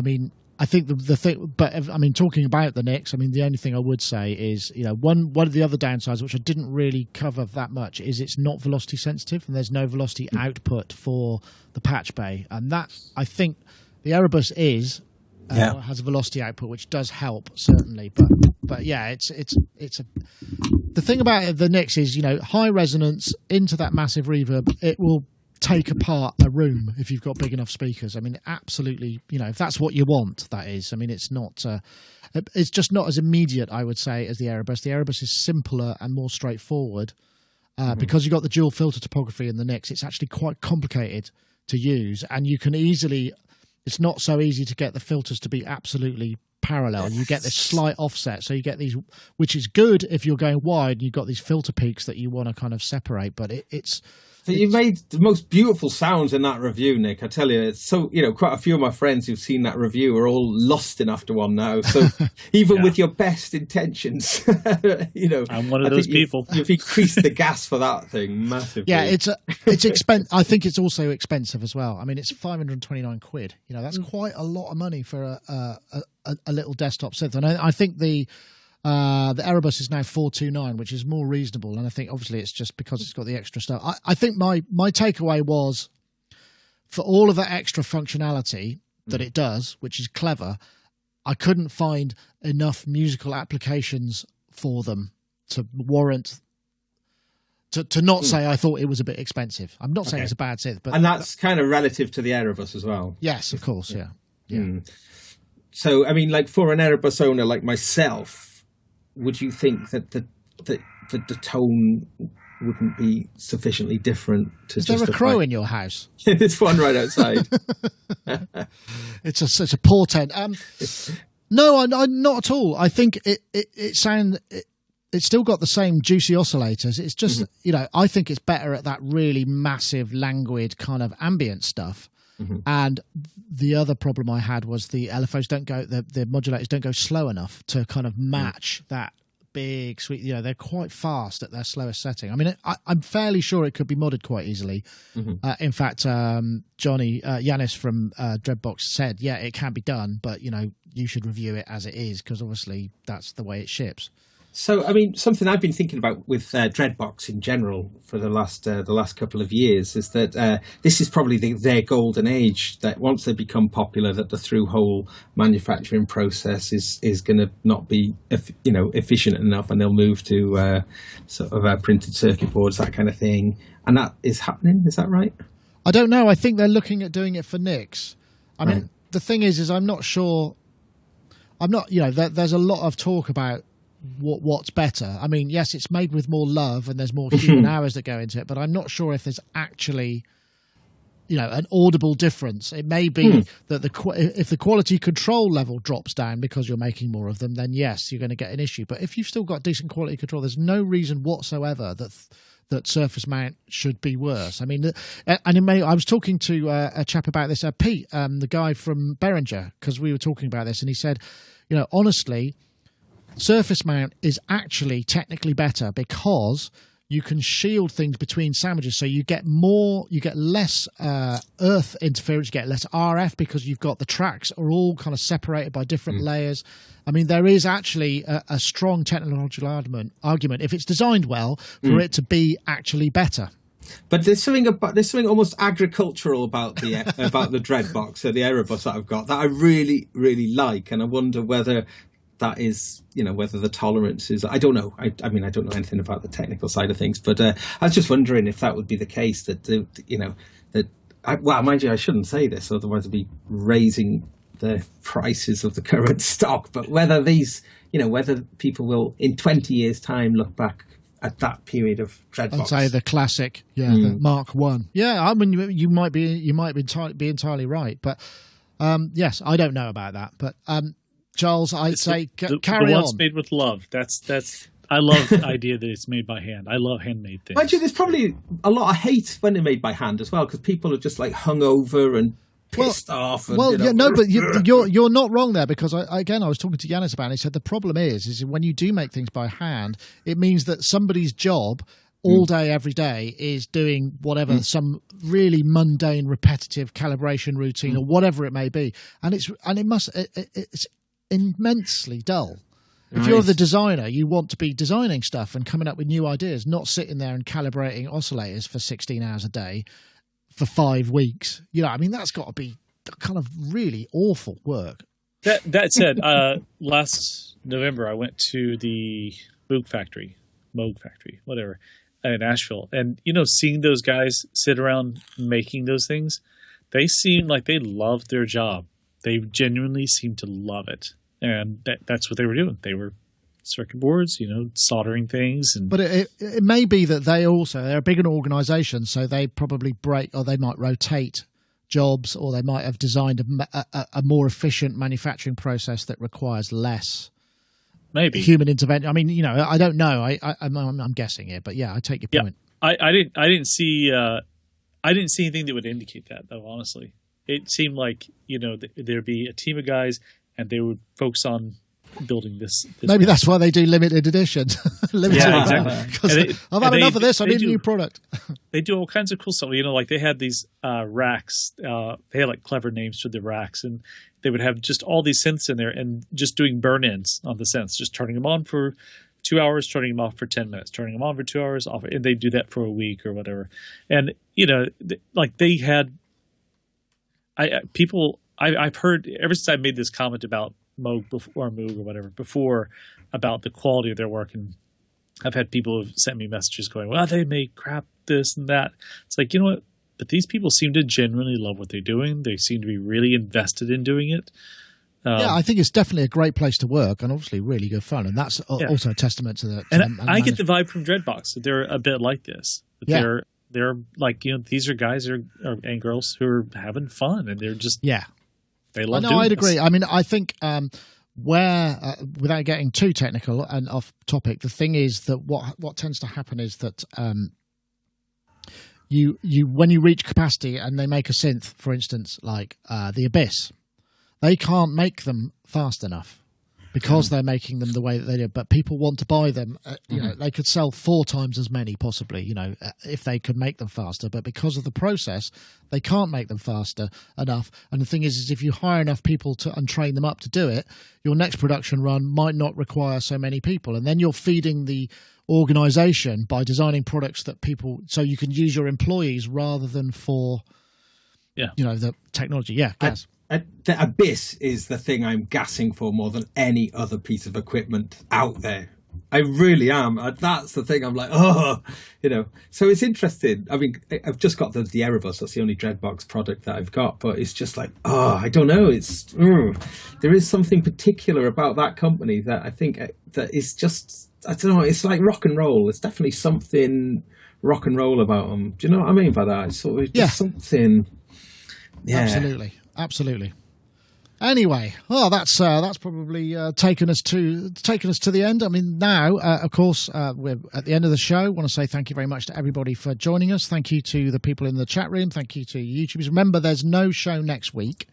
mean, I think the thing, but I mean, talking about the Nix, I mean, the only thing I would say is, one of the other downsides, which I didn't really cover that much, is it's not velocity sensitive, and there's no velocity output for the patch bay, and that I think the Erebus is. has a velocity output, which does help certainly. But yeah, it's the thing about the Nix is, high resonance into that massive reverb. It will take apart a room if you've got big enough speakers. I mean, absolutely. If that's what you want, that is. I mean, it's not. It's just not as immediate, I would say, as the Erebus. The Erebus is simpler and more straightforward because you've got the dual filter topography in the Nix. It's actually quite complicated to use, and you can easily. It's not so easy to get the filters to be absolutely parallel. You get this slight offset, so you get these, which is good if you're going wide. And you've got these filter peaks that you want to kind of separate, but it's. So you made the most beautiful sounds in that review, Nick. I tell you, it's so, quite a few of my friends who've seen that review are all lusting after one now. So even with your best intentions, I'm one of those people. You've increased the gas for that thing massively. Yeah, it's expensive. I think it's also expensive as well. I mean, it's 529 quid. That's quite a lot of money for a little desktop synth. And I think the Erebus is now 429, which is more reasonable, and I think obviously it's just because it's got the extra stuff. I think my takeaway was, for all of that extra functionality that it does, which is clever, I couldn't find enough musical applications for them to warrant to not say I thought it was a bit expensive. I'm not saying it's a bad synth, but that's kind of relative to the Erebus as well. Yes, of course, yeah. So I mean, like, for an Erebus owner like myself, would you think that the tone wouldn't be sufficiently different to justify? Is there a crow in your house? There's one right outside. It's a portent. No, not at all. I think it's still got the same juicy oscillators. It's just, I think it's better at that really massive, languid kind of ambient stuff. And the other problem I had was the LFOs the modulators don't go slow enough to kind of match that big sweet. They're quite fast at their slowest setting. I mean, I'm fairly sure it could be modded quite easily. In fact, Yanis from Dreadbox said, yeah, it can be done, but you should review it as it is, because obviously that's the way it ships. So, I mean, something I've been thinking about with Dreadbox in general for the last couple of years is that this is probably their golden age, that once they become popular, that the through-hole manufacturing process is going to not be efficient enough, and they'll move to sort of printed circuit boards, that kind of thing. And that is happening, is that right? I don't know. I think they're looking at doing it for Nix. I mean, the thing is I'm not sure. I'm not, there's a lot of talk about what's better. I mean, yes, it's made with more love and there's more human hours that go into it, but I'm not sure if there's actually, an audible difference. It may be that if the quality control level drops down because you're making more of them, then yes, you're going to get an issue. But if you've still got decent quality control, there's no reason whatsoever that surface mount should be worse. I mean, I was talking to a chap about this, Pete, the guy from Behringer, because we were talking about this, and he said, honestly, surface mount is actually technically better because you can shield things between sandwiches, so you get less earth interference, you get less RF, because you've got the tracks are all kind of separated by different layers. I mean, there is actually a strong technological argument, if it's designed well, for it to be actually better. But there's something almost agricultural about the Dreadbox, or the Erebus that I've got, that I really, really like, and I wonder whether that is, whether the tolerance is, I don't know. I mean, I don't know anything about the technical side of things, but I was just wondering if that would be the case, mind you, I shouldn't say this, otherwise I'd be raising the prices of the current stock, but whether these, whether people will in 20 years' time look back at that period of Dreadbox. I'd say the classic, the Mark 1. Yeah, I mean, you might be entirely right, but yes, I don't know about that, but Charles, I'd say carry on. The one's made with love. That's. I love the idea that it's made by hand. I love handmade things. Actually, there's probably a lot of hate when they're made by hand as well, because people are just like hungover and pissed off. And, but you're not wrong there, because I was talking to Yanis about it. He said the problem is when you do make things by hand, it means that somebody's job all day, every day, is doing whatever, some really mundane, repetitive calibration routine or whatever it may be, and it's immensely dull. If you're the designer, you want to be designing stuff and coming up with new ideas, not sitting there and calibrating oscillators for 16 hours a day for 5 weeks. I mean, that's got to be kind of really awful work. That said, last November I went to the Moog factory, whatever, in Asheville, and seeing those guys sit around making those things, they seem like they loved their job. They genuinely seemed to love it, and that's what they were doing. They were circuit boards, soldering things. But it may be that they're a bigger organization, so they probably break, or they might rotate jobs, or they might have designed a more efficient manufacturing process that requires less human intervention. I mean, I don't know. I'm guessing here, but yeah, I take your point. I didn't see anything that would indicate that, though. Honestly, it seemed like there'd be a team of guys, and they would focus on building this. Maybe that's why they do limited editions. Yeah, exactly. I've had enough of this. I need a new product. They do all kinds of cool stuff. Like they had these racks. They had like clever names for the racks, and they would have just all these synths in there, and just doing burn-ins on the synths, just turning them on for 2 hours, turning them off for 10 minutes, turning them on for 2 hours, off, and they do that for a week or whatever. And like they had, I've heard ever since I made this comment about Moog or whatever before about the quality of their work, and I've had people who've sent me messages going, well, they make crap, this and that. It's like, what? But these people seem to genuinely love what they're doing. They seem to be really invested in doing it. I think it's definitely a great place to work, and obviously really good fun. And that's also a testament to the. And I get the vibe from Dreadbox that they're a bit like this. That they're like, these are guys and girls who are having fun, and they're just they love doing I'd this. agree. I mean, I think where without getting too technical and off topic, the thing is that what tends to happen is that you when you reach capacity and they make a synth, for instance, like the Abyss, they can't make them fast enough because they're making them the way that they do. But people want to buy them. They could sell 4 times as many possibly, if they could make them faster. But because of the process, they can't make them faster enough. And the thing is if you hire enough people and train them up to do it, your next production run might not require so many people. And then you're feeding the organization by designing products that people, so you can use your employees rather than for, the technology. Yeah, Gaz. The Abyss is the thing I'm gassing for more than any other piece of equipment out there. I really am. That's the thing I'm like, So it's interesting. I mean, I've just got the Erebus. That's the only Dreadbox product that I've got. But it's just like, I don't know. There is something particular about that company that I think that is just, I don't know. It's like rock and roll. It's definitely something rock and roll about them. Do you know what I mean by that? It's sort of just something. Yeah. Absolutely. Anyway, that's probably taken us to the end. I mean, now, of course, we're at the end of the show. I want to say thank you very much to everybody for joining us. Thank you to the people in the chat room. Thank you to YouTubers. Remember, there's no show next week.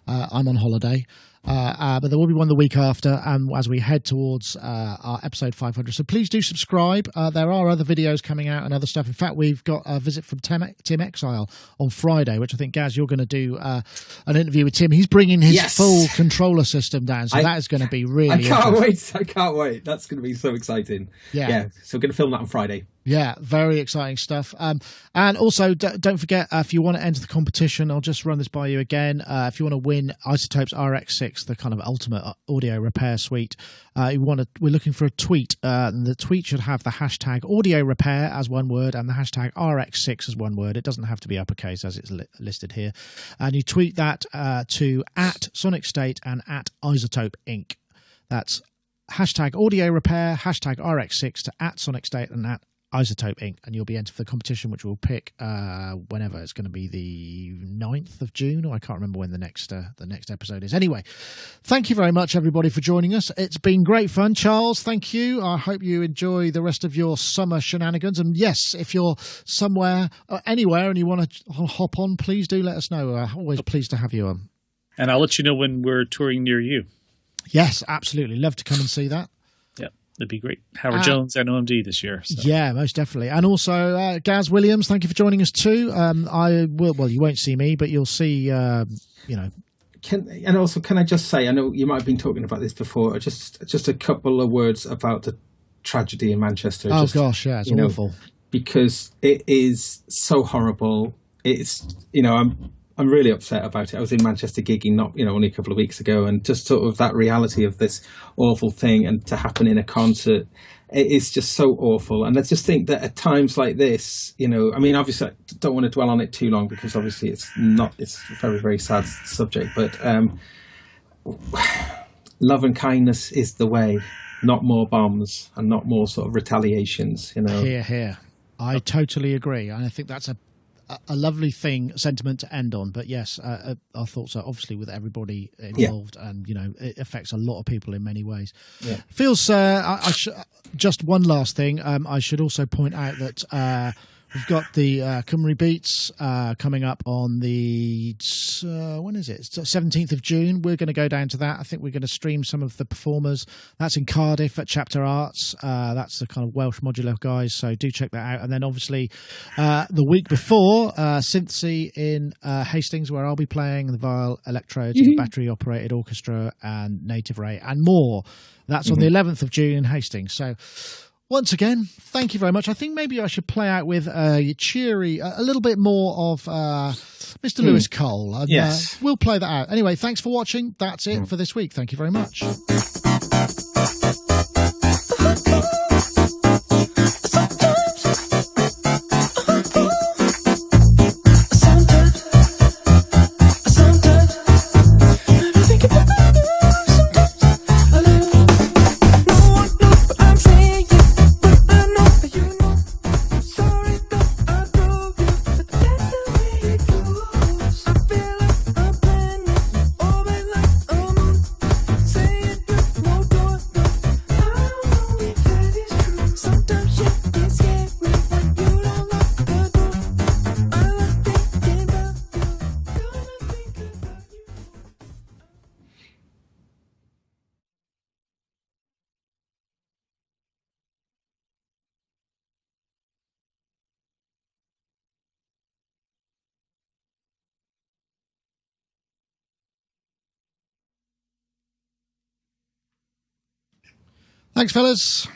I'm on holiday. But there will be one the week after, and as we head towards our episode 500. So please do subscribe. There are other videos coming out and other stuff. In fact, we've got a visit from Tim Exile on Friday, which I think, Gaz, you're going to do an interview with Tim. He's bringing his full controller system down, so that is going to be really I can't wait. That's going to be so exciting. Yeah. So we're going to film that on Friday. Yeah, very exciting stuff. And also, don't forget, if you want to enter the competition, I'll just run this by you again. If you want to win Isotope's RX6, the kind of ultimate audio repair suite, we're looking for a tweet. And the tweet should have the hashtag audio repair as one word and the hashtag RX6 as one word. It doesn't have to be uppercase as it's listed here. And you tweet that to @Sonicstate and @Isotope Inc. That's hashtag audio repair, hashtag RX6 to @Sonicstate and @Isotope Inc. and you'll be entered for the competition, which we'll pick whenever. It's going to be the 9th of June, or I can't remember when the next episode is. Anyway, thank you very much, everybody, for joining us. It's been great fun. Charles, thank you. I hope you enjoy the rest of your summer shenanigans. And yes, if you're somewhere, anywhere, and you want to hop on, please do let us know. Always pleased to have you on. And I'll let you know when we're touring near you. Yes, absolutely. Love to come and see that. That'd be great. Howard Jones and OMD this year. So. Yeah, most definitely. And also, Gaz Williams, thank you for joining us too. You won't see me, but you'll see, Can I just say, I know you might have been talking about this before, just a couple of words about the tragedy in Manchester. Oh, gosh, yeah, it's awful. Because it is so horrible. It's, I'm really upset about it. I was in Manchester gigging not, only a couple of weeks ago, and just sort of that reality of this awful thing and to happen in a concert, it is just so awful. And I just think that at times like this, obviously I don't want to dwell on it too long because obviously it's a very, very sad subject, but love and kindness is the way, not more bombs and not more sort of retaliations, Here. I totally agree. And I think that's a lovely sentiment to end on. But yes, our thoughts are obviously with everybody involved, and it affects a lot of people in many ways. Yeah. Feels just one last thing. I should also point out that we've got the Cymru Beats coming up on the when is it? It's 17th of June. We're going to go down to that. I think we're going to stream some of the performers. That's in Cardiff at Chapter Arts. That's the kind of Welsh modular guys, so do check that out. And then obviously the week before, Synthsy in Hastings, where I'll be playing the viol, electrodes, battery operated orchestra, and native ray, and more. That's on the 11th of June in Hastings. So once again, thank you very much. I think maybe I should play out with a little bit more of Mr. Lewis Cole. And, yes. We'll play that out. Anyway, thanks for watching. That's it for this week. Thank you very much. Thanks, fellas.